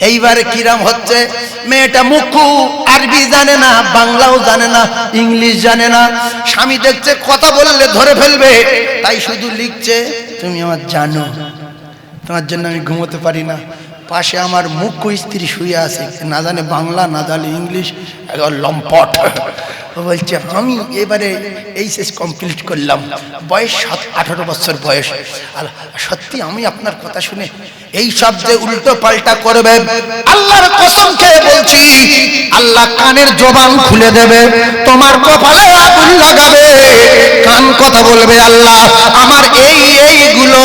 এইবারে কিরাম হচ্ছে, মেয়েটা মুখু আরবি জানে না, বাংলাও জানে না, ইংলিশ জানে না। স্বামী দেখছে কথা বললে ধরে ফেলবে, তাই শুধু লিখছে তুমি আমার জানো, তোমার জন্য আমি ঘুমোতে পারি না। পাশে আমার মুখ্য স্ত্রী শুয়ে আছে, না জানে বাংলা না জানে ইংলিশ, একবার লম্পট। ও বলছে আমি এবারে এইচএস কমপ্লিট করলাম, বয়স 18 বছর বয়স, আর সত্যি আমি আপনার কথা শুনে এই সব যে উল্টো পাল্টা করবে, আল্লাহর কসম খেয়ে বলছি আল্লাহ কানের জবান খুলে দেবে, তোমার কপালে আগুন লাগাবে, কান কথা বলবে আল্লাহ আমার এইগুলো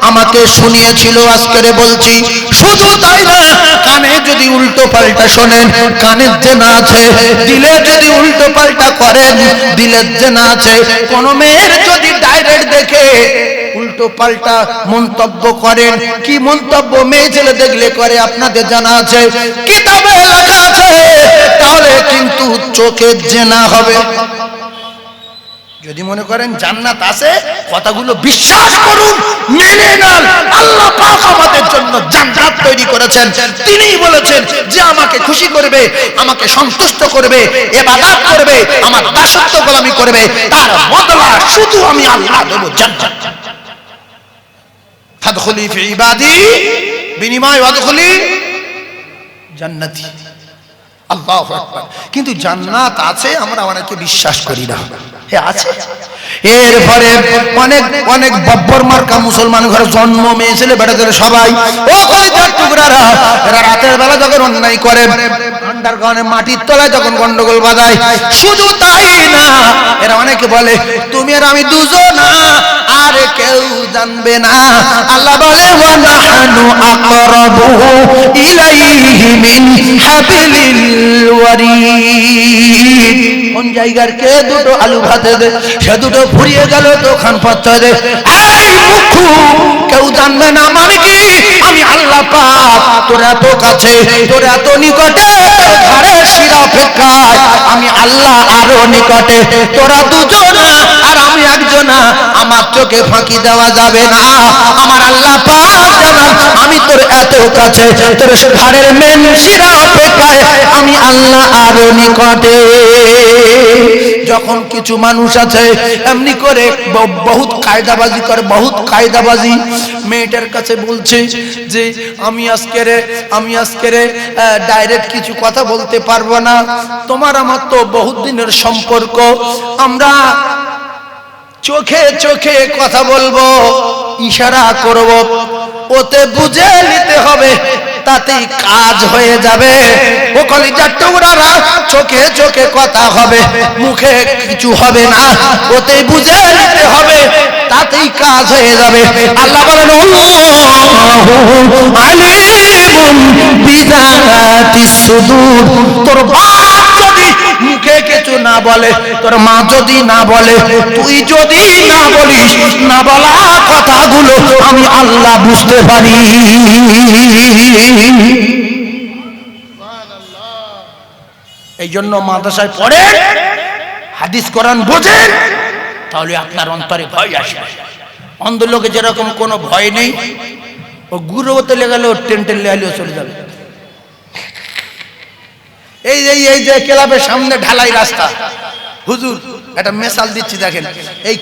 আমাকে শুনিয়েছিল, আজকে বলছি। শুধু তাই না, কানে যদি উল্টো পাল্টা শোনেন কানের জেনা আছে, দিলে যদি উল্টো পাল্টা করেন দিলের জেনা আছে। কোন মেয়ের যদি ডাইরেক্ট দেখে উল্টো পাল্টা মন্তব্য করেন, কি মন্তব্য মেয়ে ছেলে দেখলে করে আপনাদের জানা আছে, কিতাবে লেখা আছে, তাহলে কিন্তু চোখের জেনা হবে। যদি মনে করেন জান্নাত আছে, কথাগুলো বিশ্বাস করুন, মেনে নেন। আল্লাহ পাক আমাদের জন্য জান্নাত তৈরি করেছেন, তিনিই বলেছেন যে আমাকে খুশি করবে, আমাকে সন্তুষ্ট করবে, ইবাদত করবে, আমার দাসত্ব গোলামি করবে, তার বদলা শুধু আমি আল্লাহ দেব জান্নাত। ফাদখুলি ফি ইবাদি, বিনিময় ওয়াদখুলি জান্নাতি। আল্লাহু আকবার। কিন্তু জান্নাত আছে আমরা অনেকে বিশ্বাস করি না, আছে। এরপরে অনেক অনেক বব্বর মার্কা মুসলমান ঘরে জন্ম, মেয়ে ছেলে বেটা ছেলে সবাই, ও কলিজার টুকরারা, এরা রাতের বেলা যখন অন্যায় করে, আন্ডারগ্রাউন্ডে মাটির তলায় যখন গন্ডগোল বাঁধায়, শুধু তাই না, এরা অনেকে বলে তুমি আর আমি দুজনা, আর কেউ জানবে না। আল্লাহ বলে ওয়া নাহনু আকরাবু ইলাইহি মিন হাবিলিল ওয়ারিদ। কোন জায়গার কে দুটো আলু ভাতে দে, সে দুটো ফুরিয়ে গেল তো খান পাত্তা দে। এই মুখু কেউ জানবে না মানে কি, আমি আল্লাহ পাক তোর এত কাছে, তোর এত নিকটে, তোর ঘাড়ের শিরা অপেক্ষায় আমি আল্লাহ আরো নিকটে, তোরা দুজনা আর আমি একজনা, আমার চোখে ফাঁকি দেওয়া যাবে না। আমার আল্লাহ পাক জানান আমি তোর এত কাছে, তোর ঘাড়ের মেন শিরা অপেক্ষায় আমি আল্লাহ আরো নিকটে। যখন কিছু মানুষ আছে এমনি করে বহুত কায়দাবাজি করে, বহুত কায়দাবাজি, মেয়েটার কাছে বলছে যে আমি আজকে ডাইরেক্ট কিছু কথা বলতে পারবো না, তোমার আমার তো বহুত দিনের সম্পর্ক, আমরা চোখে চোখে কথা বলবো, ইশারা করব, ওতে বুঝে নিতে হবে, তাতেই কাজ হয়ে যাবে। ও কলিজার টুকরারা, চোখে চোখে কথা হবে, মুখে কিছু হবে না, ওতেই বুঝে নিতে হবে, তাতেই কাজ হয়ে যাবে। আল্লাহ বলেন আল্লাহু আলিমুন বিযাতিস সুদূর। তোর বাপ যদি মুখে কিছু না বলে, তোর মা যদি না বলে, তুই যদি না বলিস, না বলা কথাগুলো আমি আল্লাহ বুঝতে পারি। এই জন্য মাদ্রাসায় পড়েন, হাদিস কোরআন বোঝেন, তাহলে আপনার অন্তরে ভয় আসবে। অন্ধ লোকে যেরকম কোনো ভয় নেই, ও গুরু হতে লেগেলেও টেন্টেন লেগেলেও চলে যাবে। এই যে ক্লাবের সামনে ঢালাই রাস্তা, হুজুর একটা মেসাল দিচ্ছি দেখেন, এই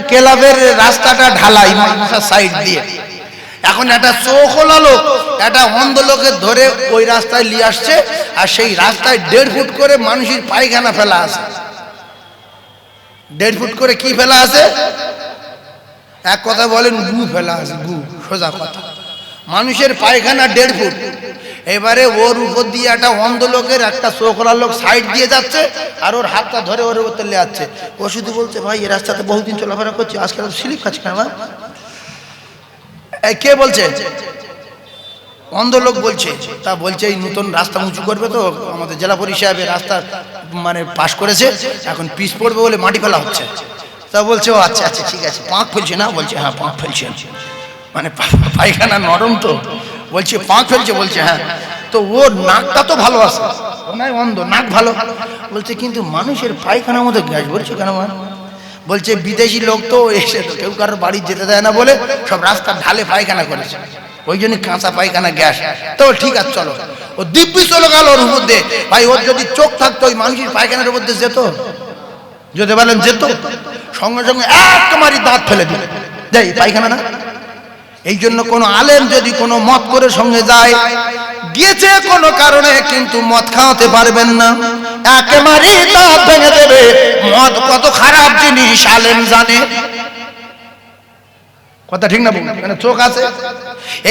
ক্লাবের রাস্তাটা ঢালাই মাদ্রাসার সাইড দিয়ে, এখন একটা চোখ লোক একটা অন্ধ লোকের ধরে ওই রাস্তায় নিয়ে আসছে, আর সেই রাস্তায় 1.5 ফুট করে মানুষের পায়খানা ফেলা আছে। 1.5 ফুট করে কি ফেলা আছে? এক কথা বলেন গু ফেলা আছে, গু, সোজা কথা। মানুষের পায়খানা 1.5 ফুট। এবারে ওর উপর দিয়ে একটা অন্ধ লোকের একটা চোখলা লোক সাইড দিয়ে যাচ্ছে, আর ওর হাতটা ধরে ওর উপর তুলে যাচ্ছে। ও শুধু বলছে ভাই এই রাস্তাতে বহুদিন চলাফেরা করছি, আজকে স্লিপ খাচ্ছে না। কে বলছে? অন্ধ লোক বলছে। তা বলছে এই নতুন রাস্তা উঁচু করবে তো, আমাদের জেলা পরিষদ রাস্তা মানে পাশ করেছে, এখন পিচ পড়বে বলে মাটি ফেলা হচ্ছে। তা বলছে ও আচ্ছা আচ্ছা ঠিক আছে, পাঁক ফেলছে না? বলছে হ্যাঁ পাঁক ফেলছে, মানে পায়খানা নরম তো, বলছে পাঁক ফেলছে, বলছে হ্যাঁ। তো ওর নাকটা তো ভালো আছে, ও নাই অন্ধ, নাক ভালো। বলছে কিন্তু মানুষের পায়খানার মধ্যে গ্যাস, বলছে কেন? বলছে বিদেশি লোক তো এসে তো কেউ কারোর বাড়ি যেতে দেয় না বলে সব রাস্তার ঢালে পায়খানা করেছে। ওই জন্য কাঁচা পায়খানা গ্যাস। তো ঠিক আছে চলো, ও দিব্যি চলে গেল ওর মধ্যে। ভাই ওর যদি চোখ থাকতো ওই মানুষের পায়খানার মধ্যে যেত? যদি বলেন যেত, সঙ্গে সঙ্গে এক মারি দাঁত ফেলে দিল, যাই পায়খানা না। এই জন্য কোন আলেম যদি কোনো মত করে সঙ্গে যায়, গিয়েছে কোনো কারণে, কিন্তু মদ খাওয়াতে পারবেন না, একেবারে দাঁত ভেঙে দেবে। মদ কত খারাপ জিনিস আলেম জানে, কথা ঠিক না? মানে চোখ আছে।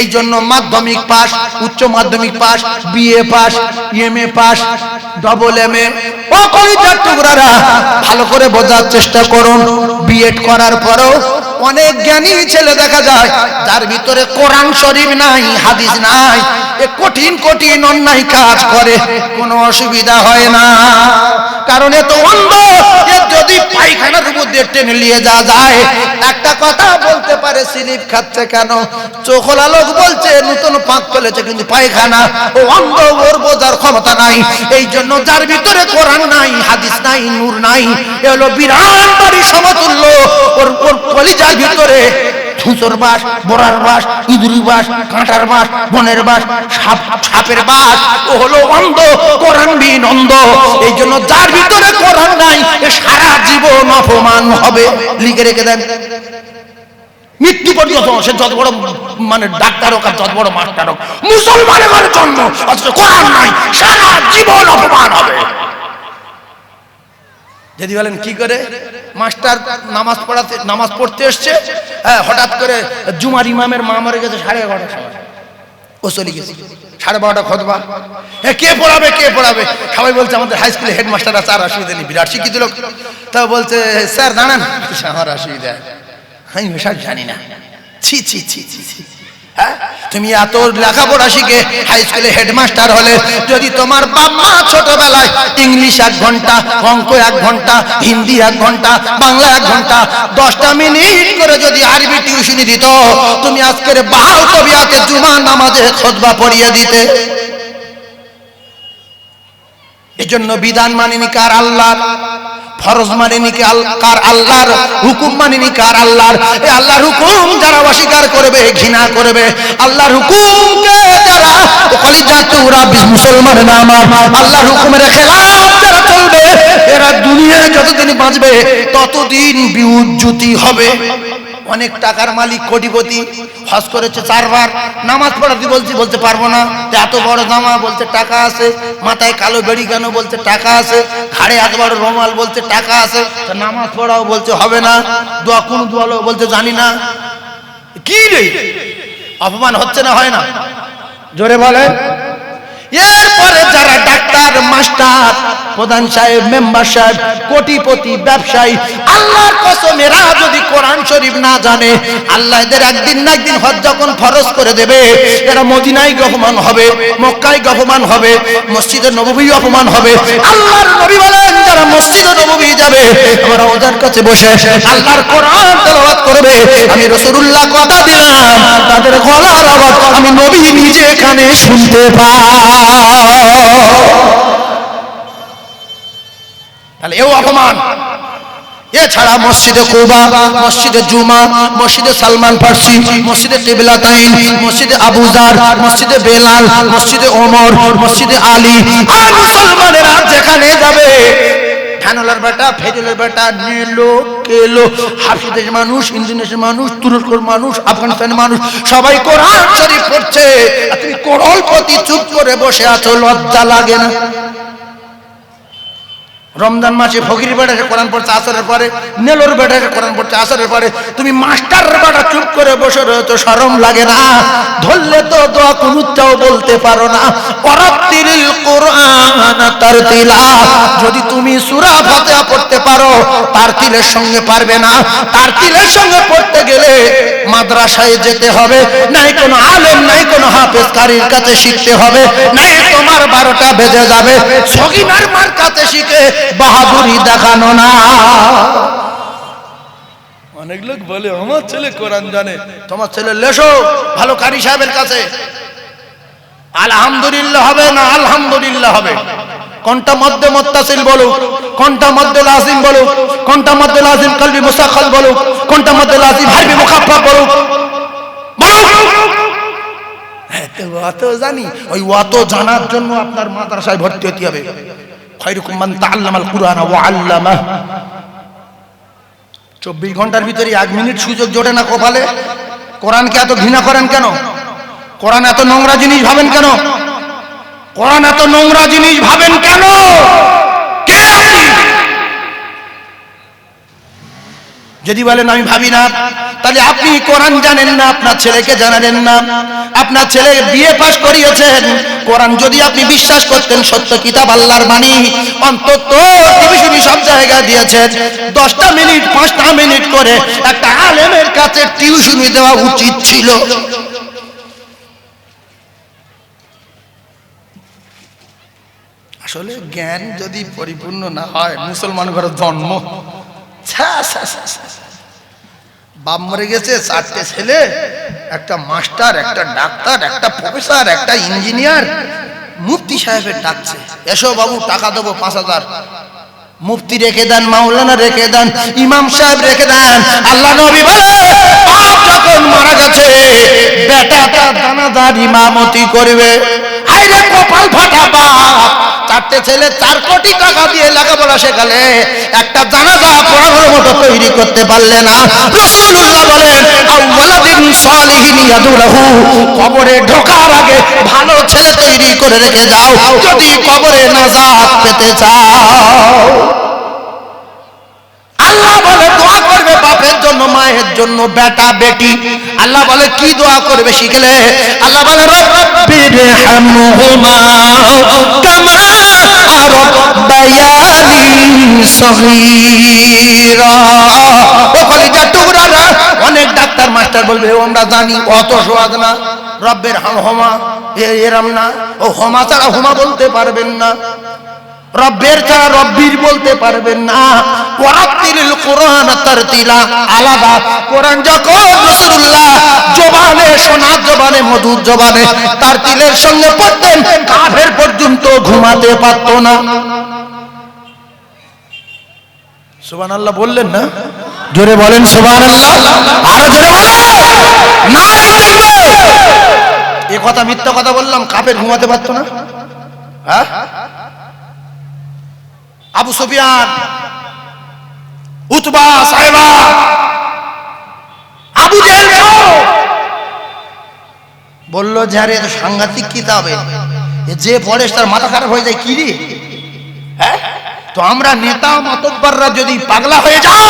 এই জন্য মাধ্যমিক পাস, উচ্চ মাধ্যমিক pass, BA pass, MA pass, double MA, ও কলিজার টুকরারা ভালো করে বোঝার চেষ্টা করুন। বিএড করার পরেও অনেক জ্ঞানী ছেলে দেখা যায় যার ভিতরে কোরআন শরীফ নাই, হাদিস নাই, এ কঠিন কঠিন অন্যায় কাজ করে, কোনো অসুবিধা হয় না। কারণ এ তো অন্ধ, যদি পায়খানার মধ্যে টেনে নিয়ে যাওয়া যায়, একটা কথা বলতে পারে স্লিপ খাচ্ছে কেন, চোখলা লোক বলছে নতুন পাক ফেলেছে, কিন্তু পায়খানা, ও অন্ধ, ওর বোঝার ক্ষমতা নাই। এই জন্য যার ভিতরে কোরআন নাই, হাদিস নাই, নূর নাই, এ হলো বিরাট বাড়ি সমতুল্য। ওর কলিজার ভিতরে ধুঁচর বাস, বড়ার বাস, ইঁদুরি বাস, কাঁটার বাস, বনের বাস, সাপের বাস, ও হলো অন্ধ, কোরআনবিহীন অন্ধ। এই জন্য যার ভিতরে কোরআন নাই, এ সারা জীবন অপমান হবে। লিখে রেখে দেন, মৃত্যু পর্যন্ত সে যত বড় মানে ডাক্তার হোক আর যত বড় মাস্টার হোক, মুসলমানের জন্য অথচ কোরআন নাই, সারা জীবন অপমান হবে। যদি বলেন কি করে, মাস্টার নামাজ পড়তে এসছে, হঠাৎ করে জুমার ইমামের মা মরে গেছে 11:30টার সময়, ও চলে গেছে 12:30 খুতবা, কে পড়াবে কে পড়াবে? সবাই বলছে আমাদের হাই স্কুলে হেডমাস্টার আছে, আর অসুবিধা নেই, বিরাট শিক্ষিত লোক। তা বলছে স্যার দাঁড়ান, আমার অসুবিধা, আমি সব জানি না। ছি ছি ছি ছি ছি, তুমি এত লেখাপড়া শিখে হাই স্কুলে হেডমাস্টার হলে, যদি তোমার বাপ মা ছোটবেলায় ইংলিশ 1 ঘন্টা, অঙ্ক 1 ঘন্টা, হিন্দি 1 ঘন্টা, বাংলা 1 ঘন্টা, 10টা মিনিট করে যদি আরবি টিউশনি দিত, তুমি আজকের বাহাল তবিয়াতে জুমা নামাজে খুতবা পড়িয়ে দিতে। এজন্য বিধান মানিনি কার? আল্লাহর। ফরজ মানিনি কার? আল্লাহর। হুকুম মানিনি কার? আল্লাহর। এই আল্লাহর হুকুম যারা অস্বীকার করবে, ঘৃণা করবে, আল্লাহর হুকুমকে যারা কলিজা টুকরা মুসলমানের নাম, আল্লাহর হুকুমের খেলাফ যারা চলবে, এরা দুনিয়ায় যতদিন বাঁচবে ততদিন বিউজ্জতি হবে। অনেক টাকার মালিক, কোটিপতি, হজ করেছে 4 বার, নামাজ পড়াতে বলতে পারবো না, এত বড় জামা, বলতে টাকা আছে, মাথায় কালো বেড়ি কেন, বলতে টাকা আছে, ঘাড়ে এত বড় রুমাল, বলতে টাকা আছে, নামাজ পড়াও বলতে হবে না, দোয়া কোন দোয়া বলতে জানি না। কি রে, অপমান হচ্ছে না হয় না? জোরে বলে। এরপরে যারা ডাক্তার, মাস্টার, প্রধান সাহেব, মেম্বার সাহেব, কোটিপতি, ব্যবসায়ী, আল্লাহর কসম এরা যদি কোরআন শরীফ না জানে, আল্লাহ এদের একদিন না একদিন হজ যখন ফরজ করে দেবে, এরা মদিনায় অপমান হবে, মক্কায় অপমান হবে, মসজিদে নববী অপমান হবে। আল্লাহর নবী বলেন যারা মসজিদে নববী যাবে, আমরা ওদের কাছে বসে আল্লাহর কোরআন তেলাওয়াত করবে, আমি রাসূলুল্লাহ কথা দিলাম তাদের গলার আওয়াজ আমি নবী নিজে কানে শুনতে পাই। তাহলে এও অপমান। এছাড়া মসজিদে কুবা, মসজিদে জুমা, মসজিদে সালমান ফার্সি, মসজিদে কিবলাতাইন, মসজিদে আবু জার, মসজিদে বেলাল, মসজিদে ওমর, মসজিদে আলী, আর মুসলমানেরা যেখানে যাবে, ফ্যানলার বেটা, ফেজলের বেটা, নেলো কেলো, হাফিজের মানুষ, ইন্দোনেশিয়ার মানুষ, তুরস্কের মানুষ, আফগানিস্তানের মানুষ, সবাই কোরআন শরীফ পড়ছে, আর তুমি কোরআনপতি চুপ করে বসে আছো, লজ্জা লাগে না? রমজান মাসে ফকির বেটা কোরআন পড়ছে আসরের পরে, নেলোর বেটা কোরআন পড়ছে আসরের পরে, তুমি মাস্টার বেটা চুপ করে বসে রয়েছো, শরম লাগে না? ধরলে তো দোয়া কুনুতটাও বলতে পারো না। ওয়ারাতিলিল কুরআন তারতিলা, যদি তুমি সূরা ফাতিহা পড়তে পারো, তারতিলের সঙ্গে পারবে না। তারতিলের সঙ্গে পড়তে গেলে মাদ্রাসায় যেতে হবে, নাই কোনো আলেম, নাই কোনো হাফেজ কারীর কাছে শিখতে হবে, নাই তোমার 12টা বেজে যাবে সগিনার মার কাছে শিখে বাহাদুরি দেখানো না। অনেক লোক বলে আমার ছেলে কোরআন জানে, তোমার ছেলে লেসো ভালো কারি সাহেবের কাছে, আলহামদুলিল্লাহ হবে না? আলহামদুলিল্লাহ হবে। কোনটা মধ্যে মুত্তাসিল বলো, কোনটা মধ্যে লাজিম বলো, কোনটা মধ্যে লাজিম কলবি মুসাক্কাল বলো, কোনটা মধ্যে লাজিম হারফি মুখাফফাফ বলো, বলো অত জানি, ওই অত জানার জন্য আপনার মাদ্রাসায় ভর্তি হতে হবে। খায়রুকুম মান তাআল্লামাল কুরআন ওয়া আল্লামা। 24 ঘন্টার ভিতরে 1 মিনিট সুযোগ জোটে না কপালে। কোরআনকে এত ঘৃণা করেন কেন? কোরআন এত নোংরা জিনিস ভাবেন কেন? কোরআন এত নোংরা জিনিস ভাবেন কেন? কে আপনি? যদি বলেন আমি ভাবি না, তাহলে আপনি কোরআন জানেন না, আপনার ছেলেকে জানালেন না। আপনার ছেলে বিএ পাস করিয়েছেন, কোরআন যদি আপনি বিশ্বাস করতেন সত্য কিতাব আল্লাহর বাণী, অন্তত টিভিশনি সব জায়গায় দিয়েছেন, 10টা মিনিট 5টা মিনিট করে একটা আলেমের কাছে টিউশনি দেওয়া উচিত ছিল। আসলে জ্ঞান যদি পরিপূর্ণ না হয়, মুসলমান ঘরের জন্ম। বাপ মরে গেছে, 4টে ছেলে, একটা মাস্টার, একটা ডাক্তার, একটা প্রফেসর, একটা ইঞ্জিনিয়ার। মুফতি সাহেবের ডাকছে, এসো বাবু টাকা দেবো 5000। মুফতি রেখে দেন, মাওলানা রেখে দেন, ইমাম সাহেব রেখে দেন। আল্লাহ নবী বলে বাপ যখন মারা গেছে, বেটাটা জানাজার ইমামতি করবে। আইরে কপাল ফাটা বাপ, 4টে ছেলে 4 কোটি টাকা দিয়ে লেখাপড়া শেখালে, একটা জানাজা পড়ানোর মতো তৈরি করতে পারলে না। রাসূলুল্লাহ বলেন আউওয়ালাদিন সালিহিন ইয়াদুলাহু, কবরে ঢোকার আগে ভালো ছেলে তৈরি করে রেখে যাও যদি কবরে নাজাত পেতে চাও। আল্লাহ বলে দোয়া করবে বাপের জন্য, মায়ের জন্য, বেটা বেটি। আল্লাহ বলে কি দোয়া করবে শিখলে? আল্লাহ বলে রব্বিরহামহুমা কামা রাব্বায়ানি সগীরা। ও কলিজার টুকরারা, অনেক ডাক্তার মাস্টার বলবে আমরা জানি, অত সহজ না। রব্বের হামহুমা এরম না, ও হোমা ছাড়া হোমা বলতে পারবেন না, রব্বের ছাড়া রব্বির বলতে পারবেন না। ওয়ারাতিলিল কুরআন তারতিলা, আলাদা। কোরআন যখন রাসূলুল্লাহ জবানে, সোনার জবানে, মধুর জবানে তারতিলের সঙ্গে পড়তেন, কাফের পর্যন্ত ঘুমাতে পারত না। সুবহানাল্লাহ বললেন না? জোরে বলেন সুবহানাল্লাহ, আরো জোরে বলেন নারে তাকবীর। এ কথা মিথ্যা কথা বললাম? কাফের ঘুমাতে পারত না? হ্যাঁ, আবু সুফিয়ান, উতবা, সাইবা, আবু জেহেল বললো যে আরে সাংঘাতিক কিতাবে, যে পড়ে তার মাথা খারাপ হয়ে যায়। কি রে? হ্যাঁ, তো আমরা নেতা মাতব্বররা যদি পাগলা হয়ে যাও,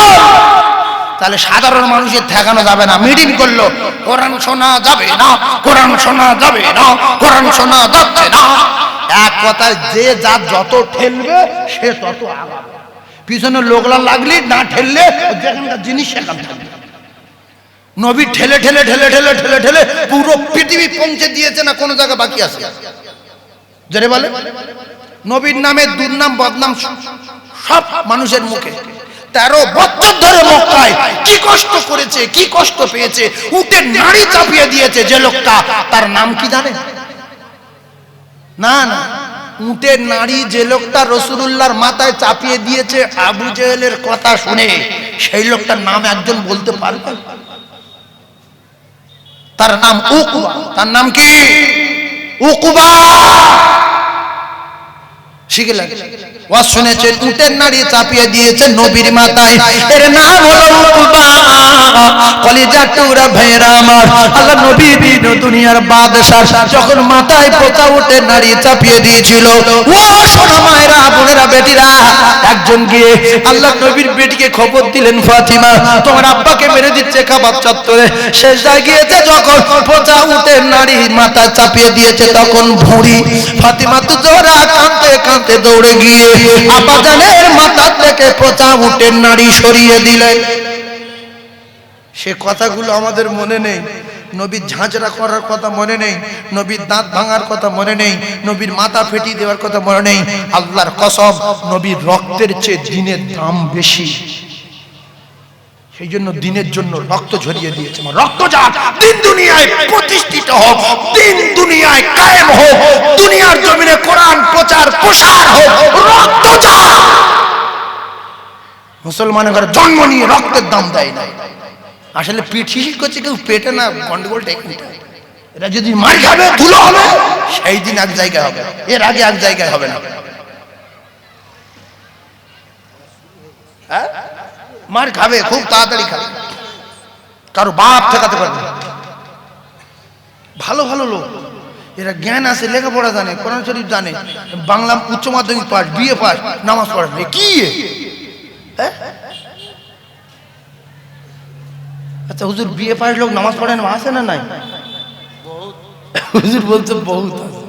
তাহলে সাধারণ মানুষের ঠেকানো যাবে না। মিটিং করলো, কোরআন শোনা যাবে না, কোরআন শোনা যাবে না, কোরআন শোনা যাচ্ছে না। এক কথায় যে যার যত ঠেলবে সে তত আগাবে। পিছনে লোকলা লাগলি না ঠেললে যেখানকার জিনিস সেখান থাকবে। নবী ঠেলে ঠেলে ঠেলে ঠেলে ঠেলে ঠেলে পুরো পৃথিবী পৌঁছে দিয়েছে না, কোনো জায়গা বাকি আছে? জোরে বলে। নবীর নামে দুর্নাম বদনাম সব মানুষের মুখে। 13 বছর ধরে মক্কায় কি কষ্ট করেছে, কি কষ্ট পেয়েছে। উটের নাড়ি চাপিয়ে দিয়েছে যে লোকটা, তার নাম কি জানেন? না না, উটের নাড়ি যে লোকটা রাসূলুল্লাহর মাথায় চাপিয়ে দিয়েছে আবু জেহেলের কথা শুনে, সেই লোকটার নাম একজন বলতে পারবে? তার নাম উকবা। তার নাম কি? উকবা। শিখে লাগে ওয়াজ শুনেছেন, উটের নাড়ি চাপিয়ে দিয়েছে নবীর মাথায়, এর নাম হলো উকবা। কলিজার টুকরা ভাইরা আমার, আল্লাহ নবী দিন দুনিয়ার বাদশা যখন মাথায় পোঁতা উটের নাড়ি চাপিয়ে দিয়েছিল, ও সোনা মায়েরা, বোনেরা, বেটিরা, একজন গিয়ে আল্লাহ নবীর বেটিকে খবর দিলেন, ফাতিমা তোমার আব্বাকে মেরে দিচ্ছে কাবার চত্বরে। শেষদায় গিয়েছে যখন পোঁতা উটের নাড়ি মাথায় চাপিয়ে দিয়েছে, তখন ভুঁড়ি ফাতিমা তো জোরা কাঁদতে কাঁদতে দৌড়ে গিয়ে আব্বাজানের মাথা থেকে পোঁতা উটের নাড়ি সরিয়ে দিলেন। সে কথাগুলো আমাদের মনে নেই। নবীর ঝাঁঝরা করার কথা মনে নেই, নবীর দাঁত ভাঙার কথা মনে নেই, নবীর মাথা ফেটিয়ে দেওয়ার কথা মনে নেই। আল্লাহর কসম, নবীর রক্তের চেয়ে দিনের দাম বেশি। সেই জন্য দিনের জন্য রক্ত ঝরিয়ে দিয়েছে। রক্ত যাক, দিন দুনিয়ায় প্রতিষ্ঠিত হোক, দিন দুনিয়ায় কায়েম হোক, দুনিয়ার জমিনে কোরআন প্রচার প্রসার হোক, রক্ত যাক। মুসলমানের জন্ম নিয়ে রক্তের দাম দেয় না। আসলে পিঠ হিসিক করছে কেউ, পেটে না, গন্ডগোল টেকনিক। এরা যদি মার খাবে ধুলো হবে, সেই দিন এক জায়গায় হবে, এর আগে এক জায়গায় হবে না। মার খাবে, খুব তাড়াতাড়ি খাবে, কারো বাপ ঠেকাতে পারবে। ভালো ভালো লোক, এরা জ্ঞান আছে, লেখাপড়া জানে, কোরআন শরীফ জানে, বাংলা উচ্চ মাধ্যমিক পাস, বিএ পাস, নামাজ পড়ে কি? আচ্ছা হুজুর, বিএ পাস লোক নামাজ পড়েন আছে না নাই? হুজুর বলছে বহুত আছে।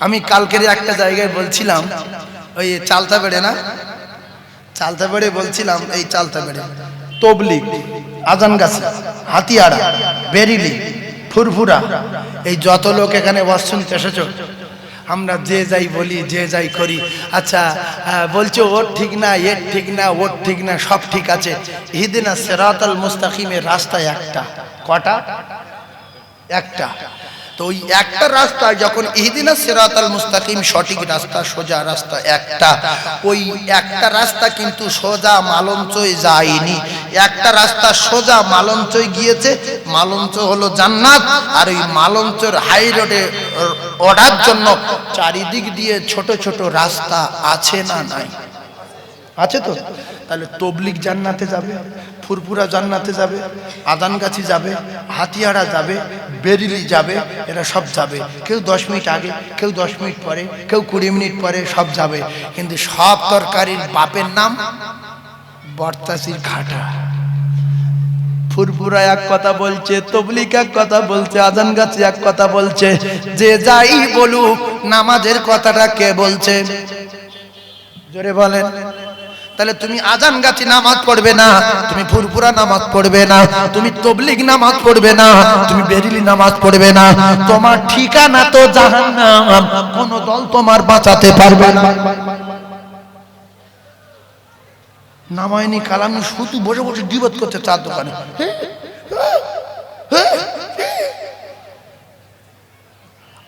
আমি কালকের একটা জায়গায় বলছিলাম, ওই চালতা বেড়ে না, চালতা বেড়ে বলছিলাম, এই চালতা বেড়ে তবলিগ, আজানগাছি, হাতিয়াড়া, বেরিলি, ফুরফুরা, এই যত লোক এখানে ওয়াজ শুনতে এসেছো, আমরা যে যাই বলি, যে যাই করি, আচ্ছা বলছো ওর ঠিক না, এর ঠিক না, ওর ঠিক না, সব ঠিক আছে। ইহদিনাস সিরাতাল মুস্তাকিমের রাস্তা একটা, কটা? একটা। তো ওই একটা রাস্তা যখন ইহদিনাস সিরাতাল মুস্তাকিম, সঠিক রাস্তা, সোজা রাস্তা একটা, ওই একটা রাস্তা কিন্তু সোজা মালঞ্চই যায়নি, একটা রাস্তা সোজা মালঞ্চই গিয়েছে। মালঞ্চ হলো জান্নাত, আর ওই মালঞ্চর হাই রোডে ওঠার জন্য চারিদিক দিয়ে ছোট ছোট রাস্তা আছে না নাই? আছে তো। তাহলে তবলিগ জান্নাতে যাবে, ফুরফুরা জান্নাতে যাবে, আদানগাছি যাবে, হাতিয়াড়া যাবে, বেরিলি যাবে, এরা সব যাবে। কেউ 10 মিনিট আগে, কেউ 10 মিনিট পরে, কেউ 20 মিনিট পরে, সব যাবে। কিন্তু সব তরকারির বাপের নাম বর্তাসির ঘাটা। ফুরফুরা এক কথা বলছে, তবলিগ এক কথা বলছে, আজানগাছি এক কথা বলছে। যে যাই বলুক, নামাজের কথাটা কে বলছে? জোরে বলেন। তাহলে তুমি আজানগাছি নামাজ পড়বে না, তুমি ফুরফুরা নামাজ পড়বে না, তুমি তবলিগ নামাজ পড়বে না, তুমি বেরিলি নামাজ পড়বে না, তোমার ঠিকানা তো জাহান্নাম। কোন দল তোমার বাঁচাতে পারবে না। নামায়নি কালামি শুধু বসে বসে গীবত করছে চার দোকানে।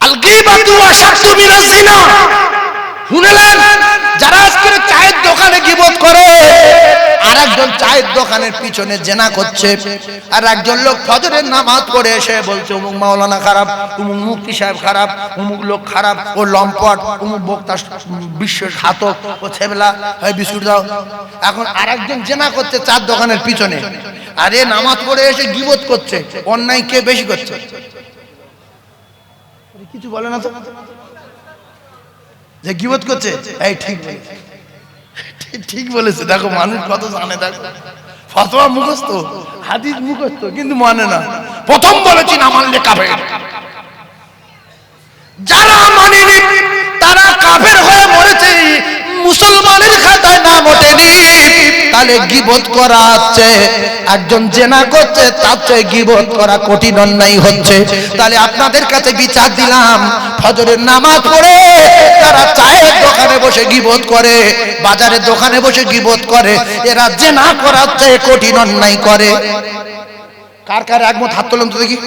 আল গীবাতু আশাদ্দু মিনাজ জিনা। শুনলেন? যারা আজকে চায়ের দোকানে গীবত করে, আর একজন চায়ের দোকানের পিছনে জেনা করছে, আর একজন লোক ফজরের নামাজ পড়ে এসে বলছে অমুক মাওলানা খারাপ, অমুক মুফতি সাহেব খারাপ, অমুক লোক খারাপ, ও লম্পট, অমুক বক্তা বিশ্বের ঘাতক, ও ছেবলা, হয় বিস্কুট দাও। এখন আর একজন জেনা করছে চার দোকানের পিছনে, আরে নামাজ পড়ে এসে গীবত করছে। অন্যায় কে বেশি করছে? কিছু বলে না তো, যে গীবত করছে। এই ঠিক বলেছে, ঠিক বলেছে। দেখো মানুষ কত জানে, দেখো ফতোয়া মুখস্থ, হাদিস মুখস্থ, কিন্তু মানে না। প্রথম বলেছি না মানলে কাফের। যারা মানেনি তারা কাফের হয়ে মরেছে, মুসলমানের খাতায় নাম ওঠেনি। তাহলে গীবত করা হচ্ছে, একজন জেনা করছে, তার চেয়ে গীবত করা কঠিন অন্যায় হচ্ছে। তাহলে আপনাদের কাছে বিচার দিলাম, ফজরের নামাজ পড়ে যারা চায়ের দোকানে বসে গীবত করে, বাজারের দোকানে বসে গীবত করে, এরা জেনা করার চেয়ে কঠিন অন্যায় করে। কার কার একমত হাত তোলেন তো দেখি,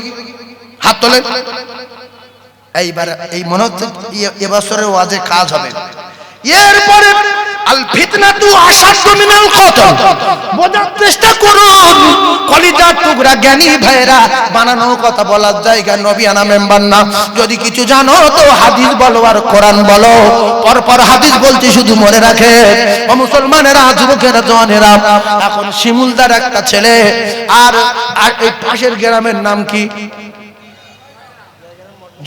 হাত তোলেন। এইবার এই মনে হচ্ছে এবছরের ওয়াজে কাজ হবে। এরপরে আল ফিতনাতু আশাদ্দু মিনাল কতল। বোঝার চেষ্টা করুন কলিজার টুকরা জ্ঞানী ভাইরা, বানানো কথা বলার জায়গা নবিয়ানা মেম্বার না। যদি কিছু জানো তো হাদিস বলো আর কোরআন বলো। পরপর হাদিস বলছি, শুধু মনে রাখে ও মুসলমানেরা, যুবকেরা, জওয়ানেরা। এখন শিমুলদার একটা ছেলে, আর এই পাশের গ্রামের নাম কি?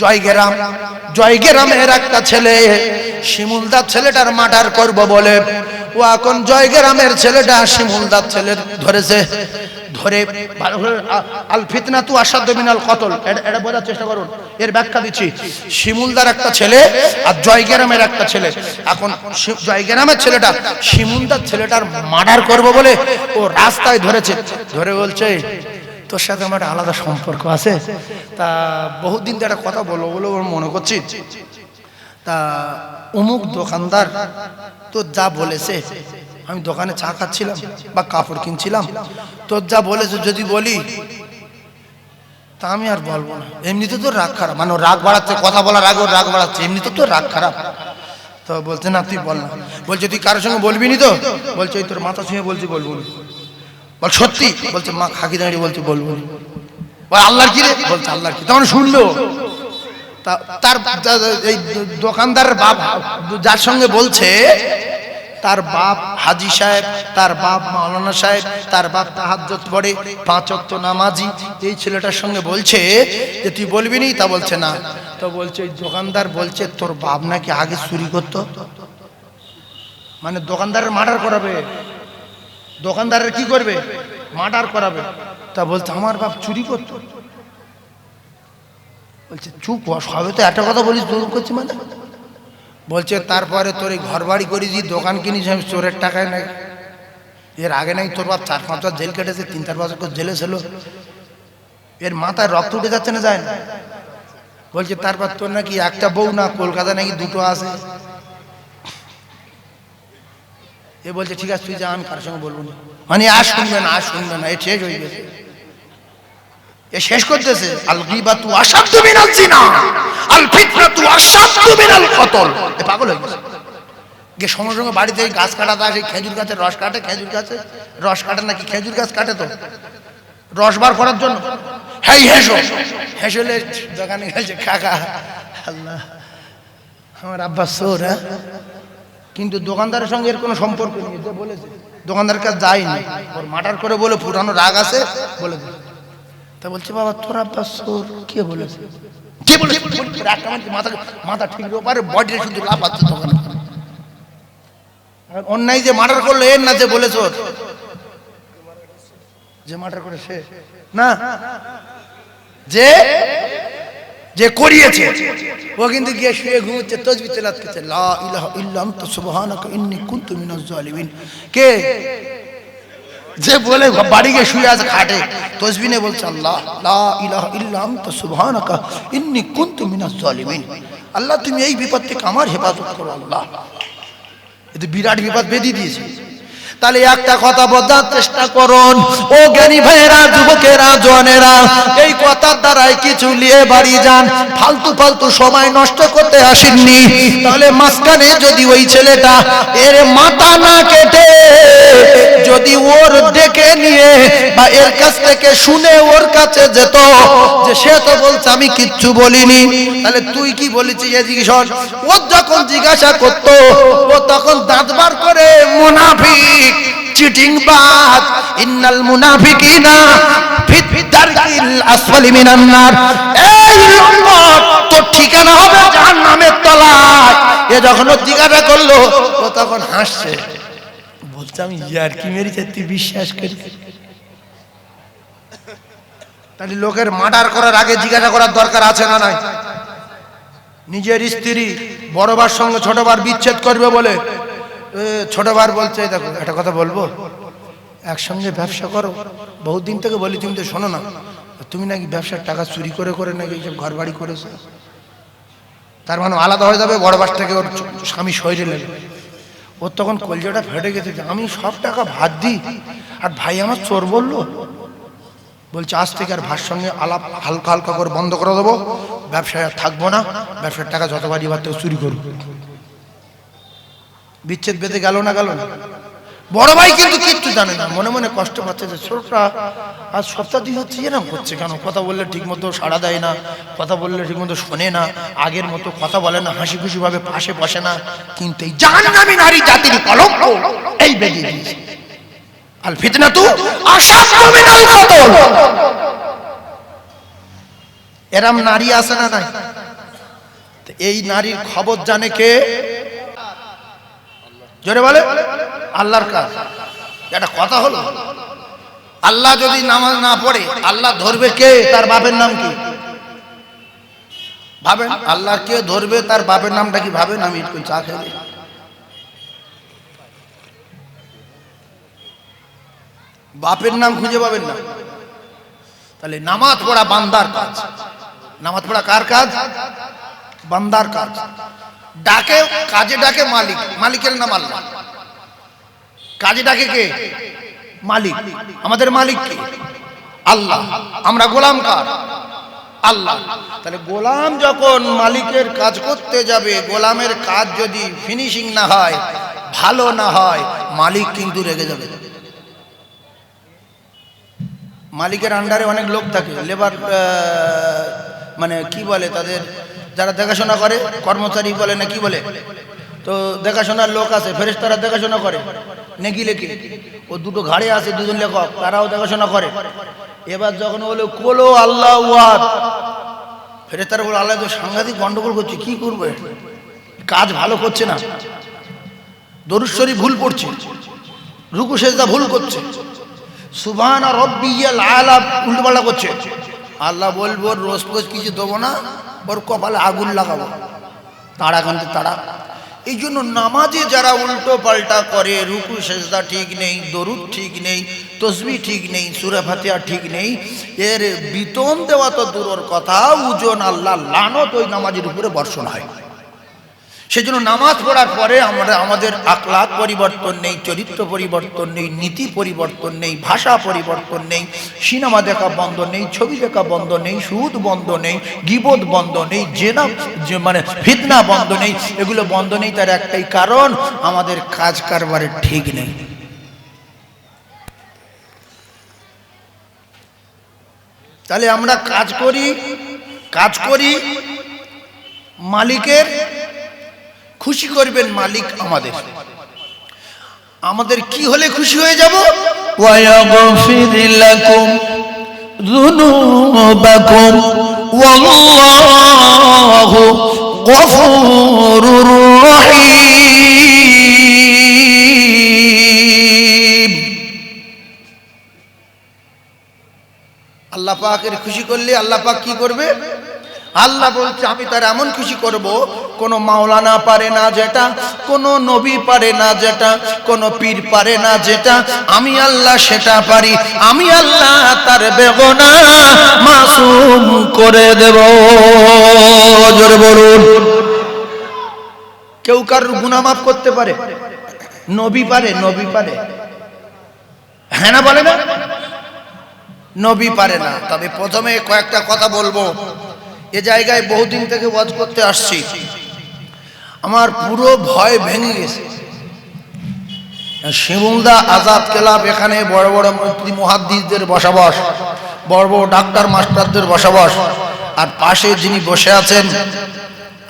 জয়গ্রাম। জয়গ্রামের একটা ছেলে শিমুলদার ছেলেটার মার্ডার করব বলে, ও এখন জয়গ্রামের ছেলেটা শিমুলদার ছেলে ধরেছে। ধরে আল ফিতনাতু আশাদ্দু মিনাল কতল, এটা বোঝার চেষ্টা করুন। এর ব্যাখ্যা দিচ্ছি। শিমুলদার একটা ছেলে আর জয়গ্রামের একটা ছেলে। এখন জয়গ্রামের ছেলেটা শিমুলদার ছেলেটার মার্ডার করব বলে ও রাস্তায় ধরেছে। ধরে বলছে, তোর সাথে আমার আলাদা সম্পর্ক আছে, তা বহুদিন ধরে একটা কথা বলবো বলে ওর মনে করছি। তা অমুক দোকানদার তোর যা বলেছে, আমি দোকানে চা খাচ্ছিলাম বা কাপড় কিনছিলাম, তোর যা বলেছে যদি বলি, তা আমি আর বলবো না। এমনিতে তোর রাগ খারাপ, মানে রাগ বাড়াচ্ছে, কথা বলার আগে ওর রাগ বাড়াচ্ছে, এমনিতে তোর রাগ খারাপ। তো বলছে না তুই বল না। বলছে তুই কারোর সঙ্গে বলবি নি তো? বলছে তোর মাথা ছুঁয়ে বলছি বলবো না। বল সত্যি? বলছে মা খাকি দাঁড়িয়ে বলছে বলবো। বল আল্লাহর কি রে? বলছে আল্লাহর কি। তখন শুনলো তার এই দোকানদারের বাপ যার সঙ্গে বলছে, তার বাপ হাজি সাহেব, তার বাপ মাওলানা সাহেব, তার বাপ তাহাজ্জুদ পড়ে, 5 ওয়াক্ত নামাজি। এই ছেলেটার সঙ্গে বলছে যে তুই বলবি নি? তা বলছে না। তো বলছে ওই দোকানদার বলছে তোর বাপ নাকি আগে চুরি করতো, মানে দোকানদারের মার্ডার করাবে। দোকানদারের কি করবে? মার্ডার করাবে। তা বলছে আমার বাপ চুরি করতো। বলছে চুপ, সবে তো একটা কথা বলিস দূর করছি মানে। বলছে তারপরে তোর এই ঘর বাড়ি করেছি, দোকান কিনিস, আমি চোরের টাকায় নাই। এর আগে নাই তোর বাপ 4-5 বার জেল কেটেছে, 3-4 বছর করে জেলে ছিল। এর মাথায় রক্ত উঠে যাচ্ছে না যায় না? বলছে তারপর তোর নাকি একটা বউ না, কলকাতা নাকি 2টো আছে। এ বলছে ঠিক আছে তুই যা, আমি কার সঙ্গে বলবো না। মানে আর শুনবে না, আর শুনবে না, এ শেষ হয়ে গেছে। এ শেষ করতেছে। আল গীবাতু আশাদ্দু মিনাল জিনা, আল ফিতনাতু আশাদ্দু মিনাল কতল। এ পাগল হয়ে গেছে। গে সঙ্গে সঙ্গে বাড়িতে গাছ কাটাতে আসে, খেজুর গাছের রস কাটে। খেজুর গাছে রস কাটে নাকি, খেজুর গাছ কাটে তো রস বার করার জন্য। হ্যাঁ হেসো, হেসলে দোকানে গেছে কাকা আল্লাহ আমার আব্বা চোর। হ্যাঁ, কিন্তু দোকানদারের সঙ্গে এর কোনো সম্পর্ক নেই। যে বলেছে দোকানদারের কাছে যায়নি, ওর মার্ডার করে বলে পুরানো রাগ আছে বলে দিল। তা বলছে বাবা তোর আব্বা চোর কে বলেছে? কে বলেছে? মাথা মাথা ঠিক পারে, বডি শুধু লাফাচ্ছে দোকানে। অন্যায় যে মার্ডার করলো এর না, যে বলে চোর, যে মার্ডার করে সে না, যে যে করিয়েছে ও কিন্তু গিয়ে শুয়ে ঘুমোচ্ছে, তাসবিহ তেলাওয়াত করছে, লা ইলাহা ইল্লা আনতা সুবহানাকা ইন্নী কুনতু মিনাজ জালিমিন। কে? যে বলে বাড়ি গিয়ে শুয়ে আছে খাটে, তাসবিহ নিয়ে বলছে আল্লাহ লা ইলাহা ইল্লা আনতা সুবহানাকা ইন্নী কুনতু মিনাজ জালিমিন। আল্লাহ তুমি এই বিপদ থেকে আমার হেফাজত করো আল্লাহ। এতে বিরাট বিপদ বেঁধে দিয়েছে। তাহলে একটা কথা বোঝার চেষ্টা করুন ও জ্ঞানী ভাইয়েরা, যুবকেরা, জওয়ানেরা, এই কথার দ্বারাই কিছু নিয়ে বাড়ি যান, ফালতু ফালতু সময় নষ্ট করতে আসেননি। তাহলে মাঝখানে যদি ওই ছেলেটা এর মাথা না কেটে যদি ওর ডেকে নিয়ে বা এর কাছ থেকে শুনে ওর কাছে যেত, যে সে তো বলছে আমি কিচ্ছু বলিনি, তাহলে তুই কি বলেছিস এ জিজ্ঞেস। ও যখন জিজ্ঞাসা করতো ও তখন দাঁত বার করে মুনাফিক, চিটিংবাজ, ইন্নাল মুনাফিকিনা ফি দারকিল আসফালি মিনান নার, এই লম্পট তোর ঠিকানা হবে জাহান্নামের তলায়। এ যখন ও জিজ্ঞাসা করলো ও তখন হাসছে, বলছে আমি ইয়ার কি মেরেছি, তুই বিশ্বাস করিস? তাহলে লোকের মার্ডার করার আগে জিজ্ঞাসা করার দরকার আছে না নাই? নিজের স্ত্রী বড়বার সঙ্গে ছোটবার বিচ্ছেদ করবে বলে ছোটবার বলছে দেখো একটা কথা বলবো, একসঙ্গে ব্যবসা করো, বহুদিন থেকে বলি তুমি তো শোনো না, তুমি নাকি ব্যবসার টাকা চুরি করে করে নাকি এইসব ঘর বাড়ি করেছো। তার মানে আলাদা হয়ে যাবে, বড়বার থেকে ওর স্বামী শরীরে নেবে। ওর তখন কলজাটা ফেটে গেছে যে আমি সব টাকা ভাত দিই আর ভাই আমার চোর বললো। বলছে আজ থেকে আর ভাইয়ের সঙ্গে আলাপ হালকা হালকা করে বন্ধ করে দেবো, ব্যবসায় আর থাকবো না, ব্যবসার টাকা যতবারই এবার থেকে চুরি করবো। বিচ্ছেদ বেঁধে গেল না, গেল না? বড় ভাই কিন্তু কিচ্ছু জানে না, মনে মনে কষ্ট পাচ্ছে যে ছোটটা আজ সপ্তাহ দিন হচ্ছে এরকম করছে কেন, কথা বললে ঠিক মতো সাড়া দেয় না, কথা বললে ঠিক মতো শোনে না, আগের মতো কথা বলে না, হাসি খুশি ভাবে পাশে বসে না। কিন্তু এই জাহান্নামী নারী জাতির কলঙ্ক এই বেঁধে দিয়েছে। আল ফিতনাতু আশাদ্দু মিনাল কতল। এরম নারী আছে না নাই? এই নারীর খবর জানে কে? জোরে বলে আল্লাহর কাজ। এটা কথা হলো, আল্লাহ যদি নামাজ না পড়ে আল্লাহ ধরবে কে? তার বাপের নাম কি? ভাবেন আল্লাহ কে ধরবে, তার বাপের নামটা কি ভাবেন? আমি একটু চা খেয়ে বাপের নাম খুঁজে পাবেন না। তাহলে নামাজ পড়া বান্দার কাজ। নামাজ পড়া কার কাজ? বান্দার কাজ। ডাকে কাজে ডাকে মালিক, মালিকের নাম আল্লাহ। কাজে ডাকে কে? মালিক। আমাদের মালিক কে? আল্লাহ। আমরা গোলাম কার? আল্লাহ। তাহলে গোলাম যখন মালিকের কাজ করতে যাবে, গোলামের কাজ যদি ফিনিশিং না হয়, ভালো না হয়, মালিক কিন্তু রেগে যাবে। মালিকের আন্ডারে অনেক লোক থাকে, লেবার মানে কি বলে তাদের, যারা দেখাশোনা করে, কর্মচারী বলে না কি বলে, তো দেখাশোনার লোক আছে, ফেরেশতারা দেখাশোনা করে নেকি লেখে, ও দুটো ঘাড়ে আছে দুজন লেখক, তারাও দেখাশোনা করে। এবার যখন বলে কোলো আল্লাহ ওয়াদ, ফেরেশতারা বলে আল্লাহ তো সাংঘাতিক গন্ডগোল করছে, কি করবে, কাজ ভালো করছে না, দরুদ শরীফ ভুল পড়ছে, রুকু সেজদা ভুল করছে, সুবহান রাব্বিয়াল আলা উল্টোপাল্টা করছে। আল্লাহ বলবো রোজ রোজ কিছু দেবো না, ওর কপালে আগুন লাগাবো, তাড়া কানতে তাড়া। এই জন্য নামাজে যারা উল্টো পাল্টা করে, রুকু সেজদা ঠিক নেই, দরুদ ঠিক নেই, তসবিহ ঠিক নেই, সূরা ফাতিহা ঠিক নেই, এর বেতন দেওয়া তো দূরের কথা, ওজন আল্লাহ লানত ওই নামাজের উপরে বর্ষণ হয়। সেজন্য নামাজ পড়ার পরে আমাদের আখলাক পরিবর্তন নেই, চরিত্র পরিবর্তন নেই, নীতি পরিবর্তন নেই, ভাষা পরিবর্তন নেই, সিনেমা দেখা বন্ধ নেই, ছবি দেখা বন্ধ নেই, সুদ বন্ধ নেই, গীবত বন্ধ নেই, জেনা মানে ফিতনা বন্ধ নেই, এগুলো বন্ধ নেই। তার একটাই কারণ, আমাদের কাজ কারবারে ঠিক নেই। তাহলে আমরা কাজ করি মালিকের খুশি করবেন, মালিক আমাদের কি হলে খুশি হয়ে যাব, ওয়ায়াগফির লাকুম যুনুবাকুম ওয়াল্লাহু গফুরুর রহিম। আল্লাহ পাকের খুশি করলে আল্লাহ পাক কি করবে? আল্লাহ বলছে আমি তার এমন খুশি করব, কোন মাওলানা পারে না যেটা, কোন নবী পারে না যেটা, কোন পীর পারে না যেটা, আমি আল্লাহ সেটা পারি। আমি আল্লাহ তার বেগুনাহ মাসুম করে দেব। জোরে বলুন। কেউ কারোর গুনাহ মাফ করতে পারে? নবী পারে? নবী পারে? হ্যাঁ না বলে না? নবী পারে না। তবে প্রথমে কয়েকটা কথা বলবো। এ জায়গায় বহুদিন থেকে ওয়াজ করতে আসছি, আমার পুরো ভয় ভেঙে গেছে। শিমুলদা আজাদ ক্লাব, এখানে বড় বড় মুফতি মুহাদ্দিসদের বসবাস, বড় বড় ডাক্তার মাস্টারদের বসবাস, আর পাশে যিনি বসে আছেন,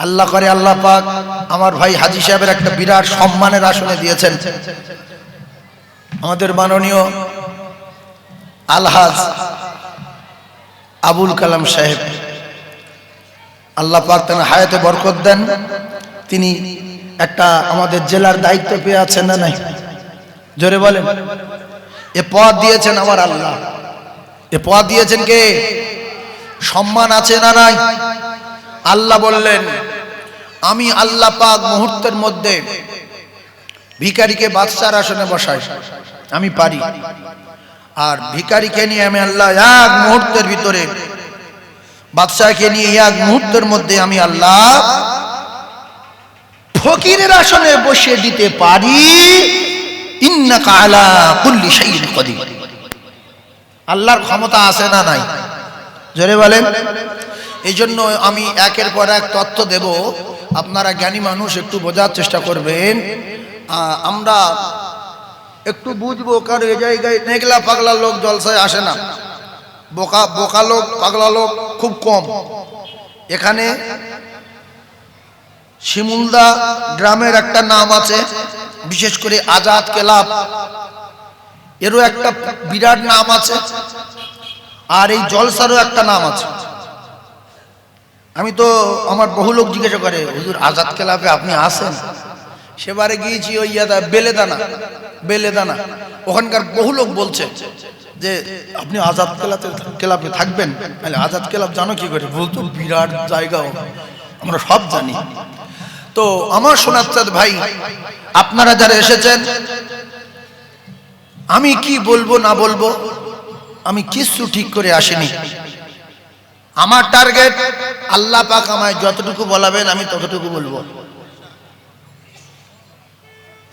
আল্লাহ করে আল্লাহ পাক আমার ভাই হাজী সাহেবের একটা বিরাট সম্মানের আসনে দিয়েছেন, আমাদের মাননীয় আলহাজ আবুল কালাম সাহেব, আল্লাহ পাক তার হায়াতে বরকত দেন। তিনি একটা আমাদের জেলার দায়িত্ব পেয়ে আছেন না নাই? জোরে বলেন। এ পদ দিয়েছেন আমার আল্লাহ, এ পদ দিয়েছেন কে? সম্মান আছে না নাই? আল্লাহ বললেন আমি আল্লাহ পাক মুহূর্তের মধ্যে ভিখারিকে বাদশার আসনে বসাই, আমি পারি। আর ভিখারিকে নিয়ে আমি আল্লাহ এক মুহূর্তের ভিতরে, বাদশাকে নিয়ে এক মুহূর্তের মধ্যে আমি আল্লাহ ফকিরের আসনে বসিয়ে দিতে পারি। ইন্নাকা আলা কুল্লি শাইইন কাদির। আল্লাহর ক্ষমতা আছে না নাই? জোরে বলেন। এই জন্য আমি একের পর এক তথ্য দেব, আপনারা জ্ঞানী মানুষ একটু বোঝার চেষ্টা করবেন, আমরা একটু বুঝবো। কারণ এই জায়গায় নেগলা পাগলা লোক জলসায় আসে না, বোকা লোক পাগলা লোক খুব কম। এখানে শিমুলদা গ্রামের একটা নাম আছে, বিশেষ করে আজাদ ক্লাব, এরও একটা বিরাট নাম আছে, আর এই জলসারও একটা নাম আছে। আমি তো, আমার বহু লোক জিজ্ঞাসা করে হুজুর আজাদ ক্লাবে আপনি আসেন? সেবারে গিয়েছি ওই বেলেদানা, ওখানকার বহু লোক বলছে যে আপনি আজাদ ক্লাবে থাকবেন। আজাদ ক্লাব জানো কি করে? বলতো বিরাট জায়গা, আমরা সব জানি। তো আমার সোনাচ্চাঁদ ভাই, আপনারা যারা এসেছেন, আমি কি বলবো না বলবো আমি কিছু ঠিক করে আসিনি। আমার টার্গেট আল্লাহ পাক আমায় যতটুকু বলাবেন আমি ততটুকু বলবো।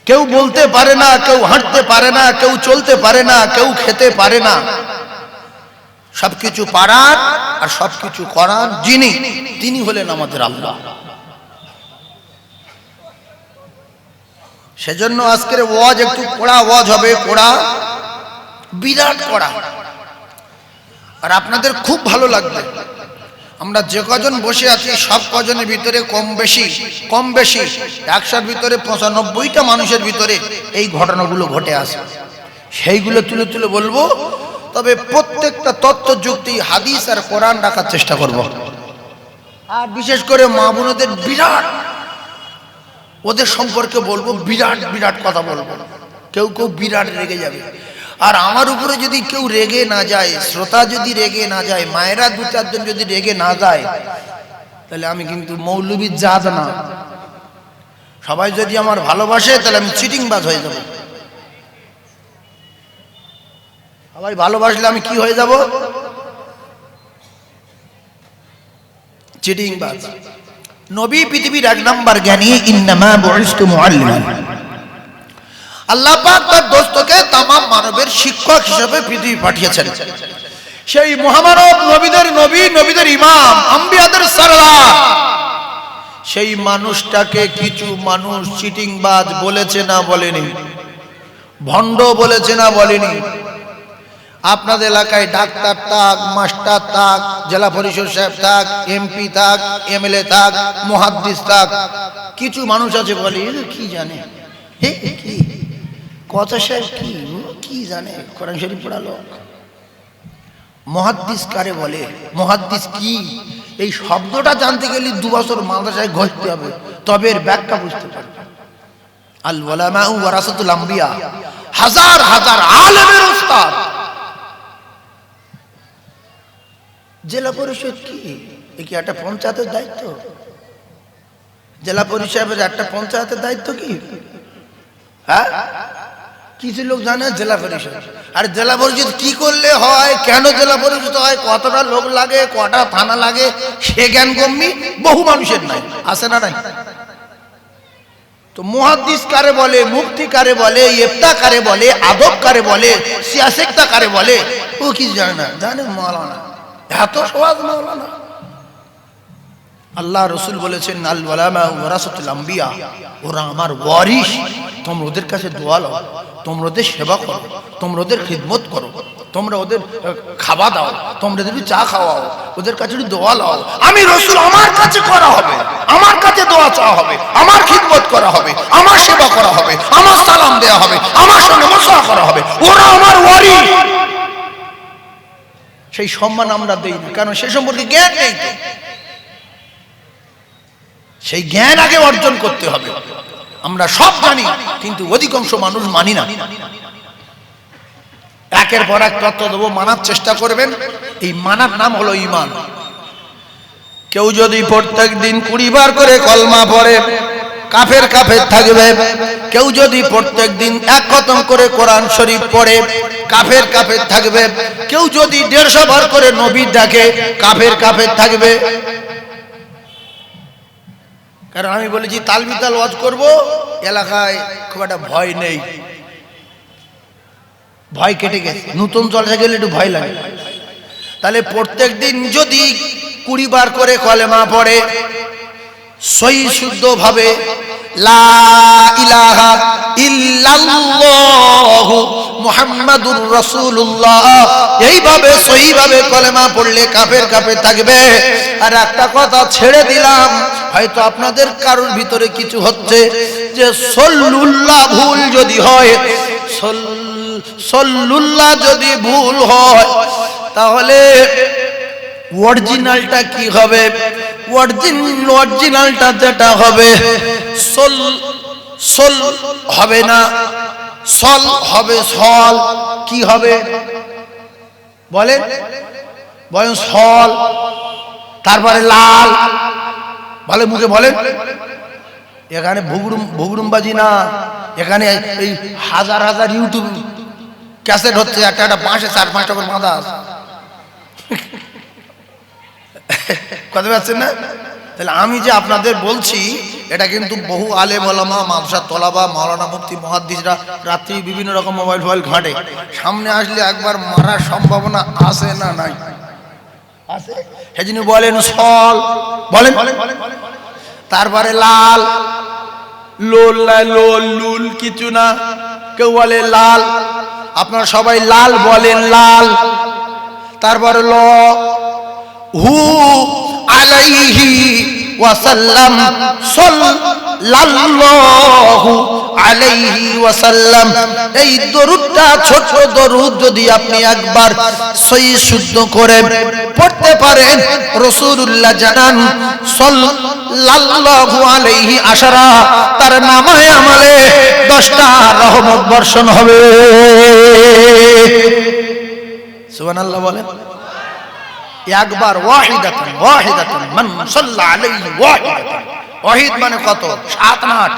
কেউ বলতে পারে না, কেউ হাঁটতে পারে না, কেউ চলতে পারে না, কেউ খেতে পারে না। সবকিছু পারার আর সবকিছু করার যিনি, তিনি হলেন আমাদের আল্লাহ। সেজন্য আজকের ওয়াজ একটু কড়া ওয়াজ হবে, কড়া, বিরাট কড়া। আর আপনাদের খুব ভালো লাগবে, আমরা যে কজন বসে আছি সব কজনের ভিতরে কম বেশি 100-র ভিতরে 95টা মানুষের ভিতরে এই ঘটনাগুলো ঘটে আসে। সেইগুলো তুলে তুলে বলবো, তবে প্রত্যেকটা তত্ত্ব যুক্তি হাদিস আর কোরআন রাখার চেষ্টা করব। আর বিশেষ করে মা বোনদের বিরাট, ওদের সম্পর্কে বলবো, বিরাট বিরাট কথা বলবো। কেউ কেউ বিরাট রেগে যাবে, আর আমার উপরে যদি কেউ রেগে না যায়, শ্রোতা যদি রেগে না যায়, মায়েরা 2-4 জন যদি রেগে না যায়, তাহলে আমি কিন্তু মৌলবীর জাত না। সবাই যদি আমার ভালোবাসে তাহলে আমি চিটিংবাজ হয়ে যাব। সবাই ভালোবাসলে আমি কি হয়ে যাব? চিটিংবাজ। নবী পৃথিবীর 1 নাম্বার জ্ঞানী, ইন্নামা বুইসতু মুআল্লিমান। আল্লাহ পাক তার দোস্তকে তাম মানবের শিক্ষক হিসেবে পৃথিবী পাঠিয়েছেন। সেই মহামানব, নবীদের নবী, নবীদের ইমাম, আম্বিয়াদের সরদার, সেই মানুষটাকে কিছু মানুষ চিটিংবাজ বলেছে না বলেনি? ভণ্ড বলেছে না বলেনি? আপনাদের এলাকায় ডাক্তার থাক, মাস্টার থাক, জেলা পরিষদ সাহেব থাক, এমপি থাক, এমএলএ থাক, মুহাদ্দিস থাক, কিছু মানুষ আছে বলে কি জানে, কি কথা সাহেব কি জানে, কোরআন শরীফ পড়ালো। মুহাদ্দিস কারে বলে? মুহাদ্দিস কি, এই শব্দটা জানতে গেলে 2 বছর মাদ্রাসায় ঘষতে হবে, তবে এর ব্যাখ্যা বুঝতে পারবে। আল উলামা ওয়ারাসাতুল আম্বিয়া, হাজার হাজার আলেমের উস্তাদ। জেলা পরিষদ কি, এ কি একটা পঞ্চায়েতের দায়িত্ব? জেলা পরিষদের একটা পঞ্চায়েতের দায়িত্ব কি? হ্যাঁ, কিছু লোক জানে জেলা পরিষদ। আর জেলা পরিষদ কি করলে হয়, কেন জেলা পরিষদ হয়, কতটা লোক লাগে, কটা থানা লাগে, সে জ্ঞান গম্যি বহু মানুষের নাই, আছে না নাই? তো মুহাদ্দিস কারে বলে, মুফতি কারে বলে, ইফতা কারে বলে, আদব কারে বলে, সিয়াসেক্তা কারে বলে, ও কিছু জানে না। জানে মাওলানা, এত সহজ মাওলানা। আল্লাহ রসুল বলেছেন, আল উলামা ওয়ারাসাতুল আম্বিয়া, ওরা আমার ওয়ারিস। তোমরা ওদের কাছে দোয়া লও, তোমরা ওদের সেবা করো, তোমরা ওদের খিদমত করো, তোমরা ওদের খাওয়া দাও, তোমরা ওদের চা খাওয়াও, ওদের কাছে দোয়া লও। আমি রসুল, আমার কাছে করা হবে, আমার কাছে দোয়া চাওয়া হবে, আমার খিদমত করা হবে, আমার সেবা করা হবে, আমার সালাম দেওয়া হবে, আমার সঙ্গে মশলা করা হবে, ওরা আমার ওয়ারিস। সেই সম্মান আমরা দেই না, কারণ সে সম্পর্কে জ্ঞান নেই। তো সেই জ্ঞান আগে অর্জন করতে হবে। আমরা সব জানি, কিন্তু অধিকাংশ মানুষ মানি না। একের পর এক তত্ত্ব দেবো, মানার চেষ্টা করবেন। এই মানার নাম হলো ঈমান। কেউ যদি প্রত্যেক দিন 20 বার করে কলমা পড়ে, কাফের কাফের থাকবে। কেউ যদি প্রত্যেক দিন 1 খতম করে কোরআন শরীফ পড়ে, কাফের কাফের থাকবে। কেউ যদি 150 বার করে নবী ডাকে, কাফের কাফের থাকবে। কারণ আমি বলেছি তালবিতাল ওয়াজ করব, এলাকায় খুব একটা ভয় নেই, ভয় কেটে গেছে। নতুন চর্চা গেলে একটু ভয় লাগে। তাহলে প্রত্যেক দিন যদি 20 বার করে কলেমা পড়ে, সহি শুদ্ধ ভাবে লা ইলাহা ইল্লাল্লাহ মুহাম্মাদুর রাসূলুল্লাহ, এইভাবে সহিভাবে কলেমা পড়লে কাফের কাফের থাকবে। আর একটা কথা ছেড়ে দিলাম, হয়তো আপনাদের কারোর ভিতরে কিছু হচ্ছে যে সল্লুল্লাহ ভুল যদি হয়, সল্লুল্লাহ যদি ভুল হয়, তাহলে অরিজিনালটা কি হবে? অরিজিনালটা যেটা হবে, সল হবে না, সল হবে সল। কি হবে বলেন? বলেন সল। তারপরে লাল, ভালো মুখে বলেন। এখানে ভুগরুমবাজি না, এখানে এই হাজার হাজার ইউটিউব ক্যাসেট হচ্ছে, একটা একটা 5-5 টাকার মাদা আছে। কথা পাচ্ছেন না? তাহলে আমি যে আপনাদের বলছি, এটা কিন্তু বহু আলেম ওলামা, মাদ্রাসা তলাবা, মাওলানা, মুফতি, মুহাদ্দিসরা রাত্রি বিভিন্ন রকম মোবাইল ফোবাইল ঘাঁটে। সামনে আসলে একবার মারার সম্ভাবনা আছে না নাই? আছে। সেজন্য বলেন সল, বলেন। তারপরে লাল, লোল, লোল লুল কিছু না, কেউ বলে লাল। আপনারা সবাই লাল বলেন, লাল। তারপর হু আলাইহি ওয়াসাল্লাম, সাল্লাল্লাহু আলাইহি ওয়াসাল্লাম। এই দরুদটা ছোট দরুদ যদি আপনি একবার সহি শুদ্ধ করে পড়তে পারেন, রাসূলুল্লাহ জানান সাল্লাল্লাহু আলাইহি আশারা, তার নামায়ে আমলে 10টা রহমত বর্ষণ হবে। সুবহানাল্লাহ বলেন একবার, ওয়াহিদাতান ওয়াহিদাতান মান সাল্লা আলাইহি ওয়াহিদাতান। ওয়াহিদ মানে কত? 7 না 8?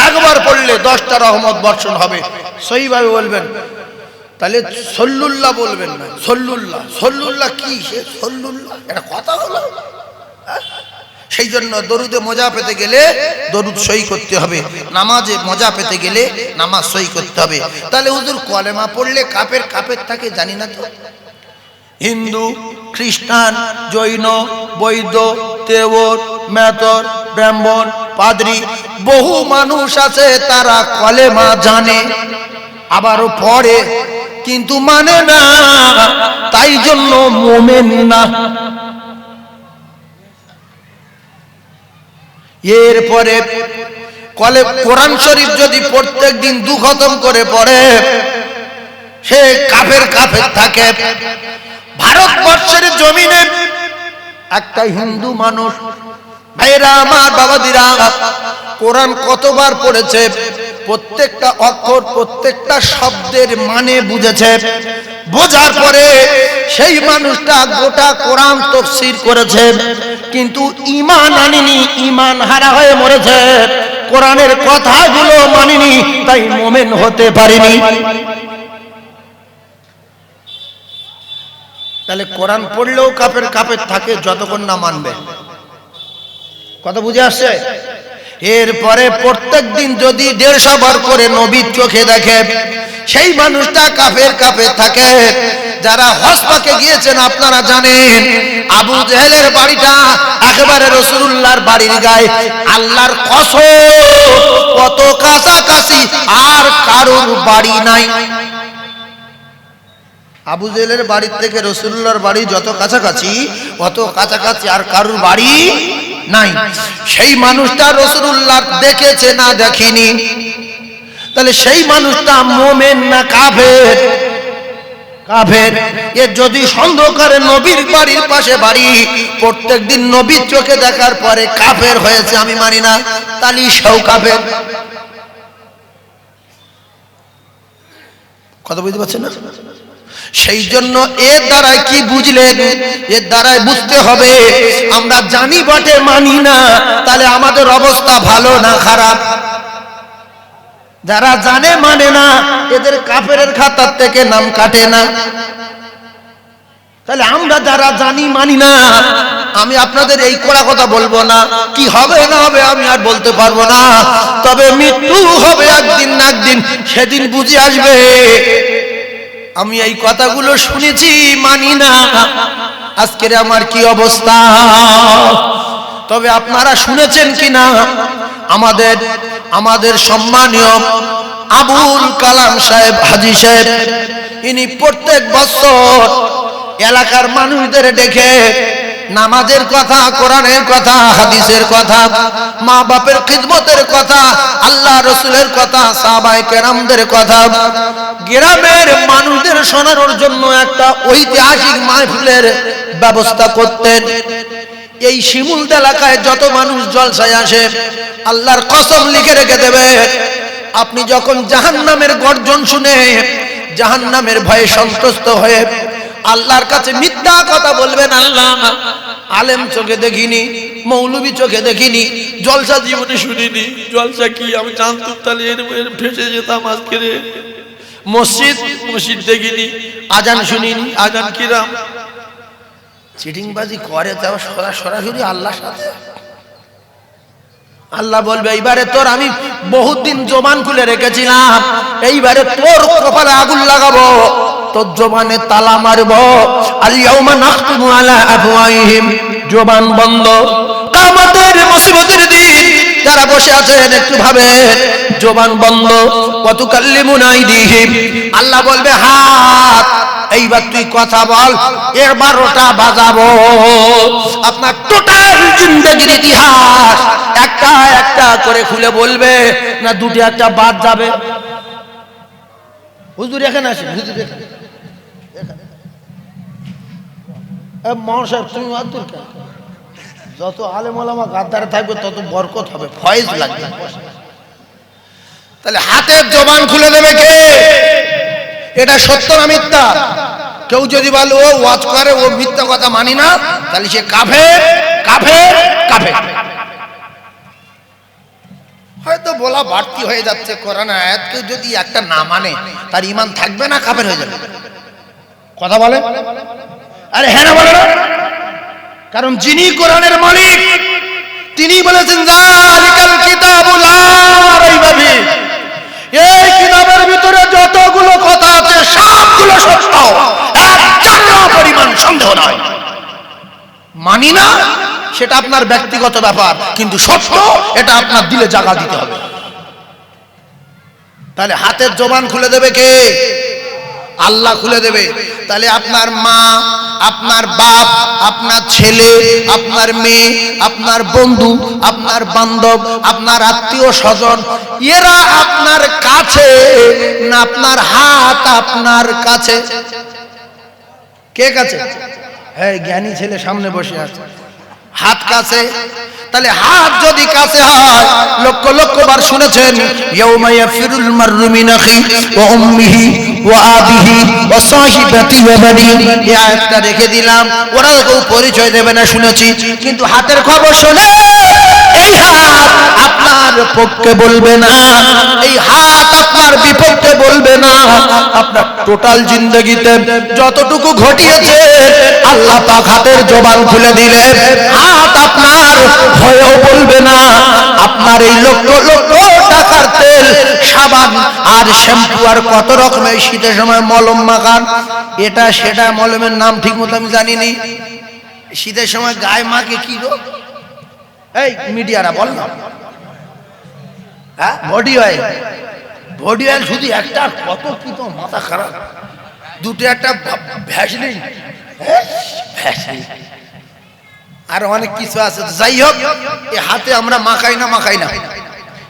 একবার পড়লে 10টা রহমত বর্ষণ হবে। সহিভাবে বলবেন, তাহলে সল্লুল্লাহ বলবেন না, সল্লুল্লাহ। সল্লুল্লাহ কি? সে সল্লুল্লাহ এটা কথা হলো? সেই জন্য দরুদে মজা পেতে গেলে দরুদ সহি করতে হবে, নামাজে মজা পেতে গেলে নামাজ সহি করতে হবে। তাহলে হুজুর কলেমা পড়লে কাফের কাফের থাকে জানি না তো? হিন্দু, খ্রিস্টান, জৈন, বৈদ্য, দেওর, মেথর, ব্রাহ্মণ, পাদ্রী, বহু মানুষ আছে তারা কলেমা জানে, আবারও পড়ে, কিন্তু মানে না, তাই জন্য মুমিন না। এরপরে কোরআন শরীফ যদি প্রত্যেক দিন 2 খতম করে পড়ে, সে কাফের কাফের থাকে। ভারতবর্ষের জমিনে একটা হিন্দু মানুষ, ভাইরা আমার, বাবাদিরা, কোরআন কতবার পড়েছে, প্রত্যেকটা অক্ষর প্রত্যেকটা শব্দের মানে বুঝেছে, বোঝার পরে সেই মানুষটা গোটা কোরআন তাফসীর করেছে, কিন্তু ঈমান আনেনি, ঈমান হারা হয়ে মরেছে, কোরআনের কথাগুলো মানেনি, তাই মুমিন হতে পারেনি। তাহলে কোরআন পড়লেও কাফের কাফের থাকে যতক্ষণ না মানবে। কথা বুঝে আসছে? এরপরে প্রত্যেক দিন যদি 150 বার করে নবীর চোখে দেখে, সেই মানুষটা কাফের কাফের থাকে। যারা হজ পাকে গিয়েছেন আপনারা জানেন, আবু জেহেলের বাড়িটা একেবারে রাসূলুল্লাহর বাড়ির গায়ে। আল্লাহর কসম, কত কাছাকাছি, আর কারোর বাড়ি নাই। আবু জেহেলের বাড়ির থেকে রাসূলুল্লাহর বাড়ি যত কাছাকাছি, অত কাছাকাছি আর কারোর বাড়ি নাই। সেই মানুষটা রাসূলুল্লাহ দেখেছে না দেখিনি? তাহলে সেই মানুষটা মুমিন না কাফের? কাফের। এ যদি সন্দেহ করে নবীর বাড়ির পাশে বাড়ি, প্রত্যেকদিন নবীর চোখে দেখার পরে কাফের হয়েছে আমি মানি না, তাহলে সেও কাফের। কথা বুঝতে পারছেন না? সেই জন্য এর দ্বারা কি বুঝলেন? এর দ্বারা বুঝতে হবে আমরা জানি বটে মানি না, তাহলে আমাদের অবস্থা ভালো না খারাপ? যারা জানে মানে না, এদের কাফেরের খাতার থেকে নাম কাটে না। তাহলে আমরা যারা জানি মানি না, আমি আপনাদের এই কড়া কথা বলবো না, কি হবে না হবে আমি আর বলতে পারবো না, তবে মৃত্যু হবে একদিন না একদিন, সেদিন বুঝে আসবে। আমি এই কথাগুলো শুনেছি, মানি না, আজকের আমার কি অবস্থা। তবে আপনারা শুনেছেন কিনা, আমাদের সম্মানীয় আবুল কালাম সাহেব, হাজী সাহেব, ইনি প্রত্যেক বছর এলাকার মানুষদের ডেকে নামাজের কথা, কোরআনের কথা, হাদিসের কথা, মা বাপের খিদমতের কথা, আল্লাহ রসুলের কথা, সাহাবায়ে কেরামদের কথা, গ্রামের মানুষদের শোনানোর জন্য একটা ঐতিহাসিক মাহফিলের ব্যবস্থা করতেন। এই শিমুলদ এলাকায় যত মানুষ জলসায় আসে, আল্লাহর কসম লিখে রেখে দেবে, আপনি যখন জাহান্নামের গর্জন শুনে জাহান্নামের ভয়ে সন্ত্রস্ত হয়ে আল্লাহর কাছে মিথ্যা কথা বলবেন, আল্লাহ আলেম চোখে দেখিনি, মৌলবী চোখে দেখিনি, জলসা জীবনে শুনিনি, জলসা কি আমি জানতাম তাহলে এর ফেসে যেতাম। আজকে মসজিদ দেখিনি, আজান শুনিনি, আজান কিরাম চিটিংবাজি করে, তাও সরাসরি আল্লাহর সাথে। আল্লাহ বলবে, এইবারে তোর আমি বহুত দিন জবান খুলে রেখেছিলাম, এইবারে তোর কপালে আগুন লাগাবো, তোর জবানে তালা মারবো। আল-ইয়াউমা নাখতিমু আলা আফওয়াহিহিম, জবান বন্ধ। কিয়ামতের মুসিবতের দিন যারা বসে আছেন একটু ভাবেন, জবান বন্ধ। ওয়া তুকাল্লিমুনা আইদিহিম, আল্লাহ বলবে হাত এইবার তুই কথা বল, এর 12টা বাজাবো। আপনার টোটাল জিন্দেগির ইতিহাস একটা একটা করে খুলে বলবে, না দুটো একটা বাদ যাবে? হুজুর এখানে আসেন, হুজুর এখানে, মৌলানা সাহেব তুমি আব্দুল কাদের, যত আলেম ওলামা গাদ্দার থাকবে তত বরকত হবে, ফয়েজ লাগবে। তাহলে হাতের জবান খুলে দেবে কে? এটা সত্য না মিথ্যা? কেউ যদি বলে ও ওয়াজ করে, ও মিথ্যা কথা মানি না, তাহলে সে কাফের কাফের কাফের। হয়তো বলা বাড়তি হয়ে যাচ্ছে, কোরআন আয়াত কেউ যদি একটা না মানে তার ঈমান থাকবে না, কাফের হয়ে যাবে। কথা বলে? আরে হ্যাঁ না বলে না? কারণ যিনি কোরআনের মালিক তিনি বলেছেন যালিকাল কিতাবু লা রাইবা ফিহি, এই কিতাবের ভিতরে যতগুলো কথা আছে সবগুলো সত্য, একটা পরিমাণ সন্দেহ নয়। মানি না সেটা আপনার ব্যক্তিগত ব্যাপার, কিন্তু সত্য এটা আপনার দিলে জায়গা দিতে হবে। তাহলে হাতের জবান খুলে দেবে কে? আল্লাহ খুলে দেবে। তাহলে আপনার মা, আপনার বাপ, আপনার ছেলে, আপনার মেয়ে, আপনার বন্ধু, আপনার বান্ধব, আপনার আত্মীয় স্বজন, এরা আপনার কাছে না আপনার হাত আপনার কাছে? কে কাছে? হ্যাঁ, জ্ঞানী ছেলে সামনে বসে আছে, হাত কাছে। তাহলে হাত যদি কাছে হয়, লক্ষ লক্ষ বার শুনেছেন ইয়াউমা ইয়াফিরুল মাররু মিন আখিহি ওয়া উম্মিহি ওয়া আবিহি ওয়া সাহিবাতিহি ওয়া বানিহি, এই আয়াতটা রেখে দিলাম। ওরা কেউ পরিচয় দেবে না শুনেছি, কিন্তু হাতের খবর শুনে এই হাত আপনার পক্ষে বলবে না, এই হাত আপনার বিপক্ষে বলবে না। আপনার টোটাল জিন্দেগিতে যতটুকু ঘটিয়েছে আল্লাহ পাক হাতের জবান খুলে দিলে হাত আপনার ভয়ও বলবে না। আপনার এই লক্ষ লক্ষ টাকার তেল, সাবান আর শ্যাম্পু আর কত রকমের শীতের সময় মলম মাখান, এটা সেটা মলমের নাম ঠিক মতো আমি জানিনি। শীতের সময় গায়ে মাকে কি গো? এই মিডিয়ারা বল না, হ্যাঁ বডি অয়েল, বডি অয়েল শুধু একটা, কত কি তো মাথা খারাপ। দুটো একটা ভ্যাসলিন, ভ্যাসলিন আর অনেক কিছু আছে। যাই হোক, এ হাতে আমরা মাখাই না, মাখাই না,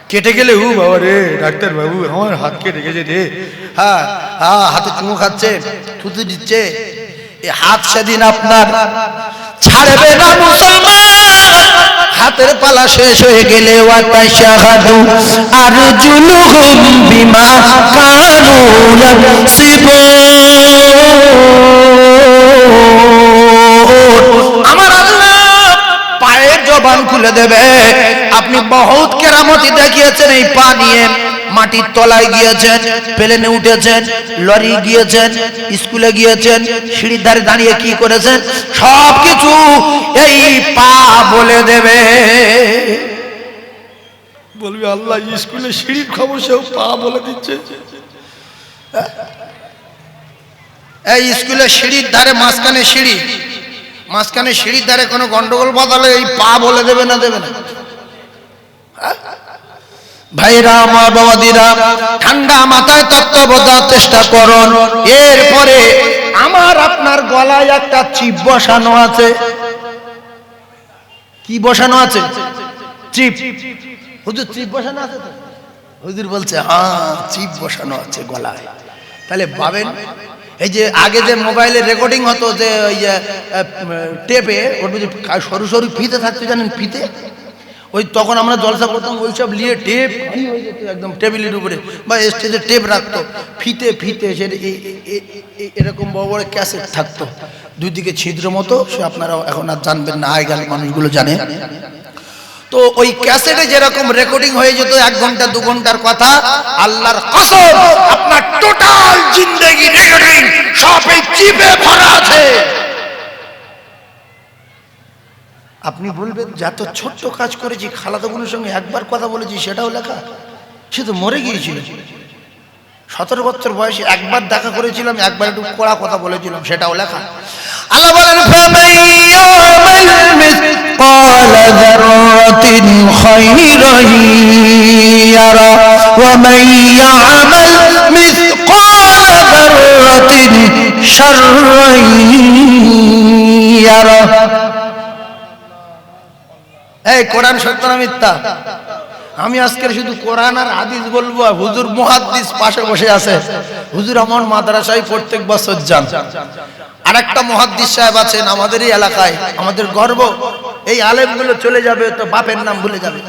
কেটে গেলে ও বাবা রে ডাক্তার বাবু আমার হাত কেটে গেছে রে, হ্যাঁ হ্যাঁ হাতে চুমু খাচ্ছে, থুতু দিচ্ছে। এ হাত সেদিন আপনার ছাড়বে না মুসলমান। হাতের পালা শেষ হয়ে গেলে ওয়াতাশাহাদু আরজুলুহুম বিমা কানু ইয়াকসিবুন। আমার আল্লাহ পায়ের জবান খুলে দেবে। আপনি বহুত কেরামতি দেখিয়েছেন এই পা নিয়ে। মাটির তলায় গিয়েছেন, প্লেনে উঠেছেন, লরি গিয়েছেন, স্কুলে গিয়েছেন, সিঁড়ির ধারে দাঁড়িয়ে কি করেছেন, সব কিছু এই পা বলে দেবে। বলবে আল্লাহ স্কুলে সিঁড়ির খবর সেও পা বলে দিচ্ছে। এই স্কুলে সিঁড়ির ধারে মাঝখানে সিঁড়ি, মাঝখানে সিঁড়ির ধারে কোনো গন্ডগোল বদলে এই পা বলে দেবে না, দেবে না? ভাইরা আমার, বাবাদিরা, ঠান্ডা মাথায় তত্ত্ব বোঝার চেষ্টা করুন। এরপরে আমার আপনার গলায় একটা চিপ বসানো আছে। কি বসানো আছে? চিপ। হুজুর চিপ বসানো আছে তো? হুজুর বলছে হ্যাঁ চিপ বসানো আছে গলায়। তাহলে ভাবেন, এই যে আগে যে মোবাইলে রেকর্ডিং হতো, যে ওই টেপে ওর মধ্যে সরু সরু ফিতে থাকতো, জানেন ফিতে, ওই তখন আমরা জলসা করতাম, ওই সব নিয়ে টেপ হয়ে যেত একদম টেবিলের উপরে বা স্টেজে টেপ রাখতো, ফিতে ফিতে সে এরকম বড় বড় ক্যাসেট থাকতো, দুই দিকে ছিদ্র মতো। সে আপনারা এখন আর জানবেন না, আগেকার মানুষগুলো জানে। তো ওই ক্যাসেটে যেরকম রেকর্ডিং হয়ে যেত 1 ঘন্টা 2 ঘন্টার কথা, আল্লাহর কসম আপনার টোটাল জিন্দেগি রেকর্ডিং সব এই চিপে ভরা আছে। আপনি বলবেন যত ছোট্ট কাজ করেছি, খালাতো বোনের সঙ্গে একবার কথা বলেছি সেটাও লেখা? সে তো মরে গিয়েছিল। 17 বছর বয়সে একবার দেখা করেছিলাম, একবার একটু কড়া কথা বলেছিলাম, সেটাও লেখা। আল্লাহ বলেন মিসকালা যাররাতিন খায়রান ইয়ারা ওয়া মান ইয়ামাল মিসকালা যাররাতিন শাররান ইয়ারা। এই কোরআন সত্য না মিথ্যা? আমি আজকে শুধু কোরআন আর হাদিস বলবো, আর হুজুর মুহাদ্দিস পাশে বসে আছে। হুজুর আমার মাদ্রাসায় প্রত্যেক বছর যান। আরেকটা মুহাদ্দিস সাহেব আছেন আমাদেরই এলাকায়, আমাদের গর্ব। এই আলেমগুলো চলে যাবে তো বাপের নাম ভুলে যাবে,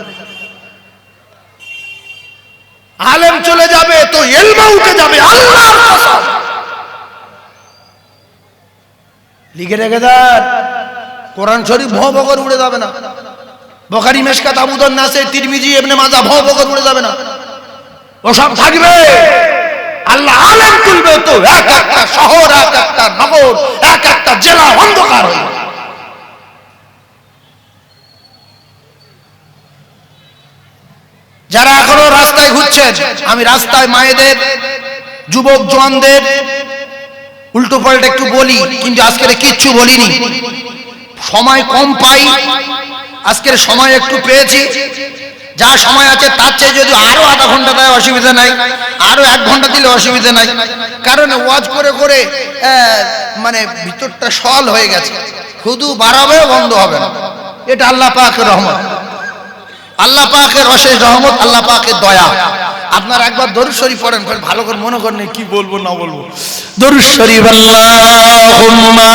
আলেম চলে যাবে তো ইলমা উঠে যাবে। আল্লাহর কসম লিখে রেখে দেন, কোরআন শরীফ ভো বকর উড়ে যাবে না। বুখারী, মিশকাত, আবু দাউদ, নাসাই, তিরমিজি, ইবনে মাজাহ ভো বকর উড়ে যাবে না, ওসব থাকবে। আল্লাহ আলেম তুলবে তো এক একটা শহর, এক একটা নগর, এক একটা জেলা অন্ধকার হয়ে। যারা এখনো রাস্তায় ঘুরছেন, আমি রাস্তায় মায়েদের, যুবক জওয়ানদের উল্টো পাল্টা একটু বলি, কিন্তু আজকে কিচ্ছু বলিনি। সময় কম পাই, আজকের সময় একটু পেয়েছি। যা সময় আছে তার চেয়ে যদি আরো আধা ঘন্টা দেয় অসুবিধা নাই, আরো 1 ঘন্টা দিলে অসুবিধা নাই। কারণ ওয়াজ করে করে মানে ভিতরটা সল হয়ে গেছে, শুধু বাড়াবে বন্ধ হবে না। এটা আল্লাহ পাকের রহমত, আল্লাহ পাকের অশেষ রহমত, আল্লাহ পাকের দয়া। আপনারা একবার দরুদ শরীফ পড়েন, ভালো করে মনে করেন কি বলবো না বলবো। দরুদ শরীফ আল্লাহুম্মা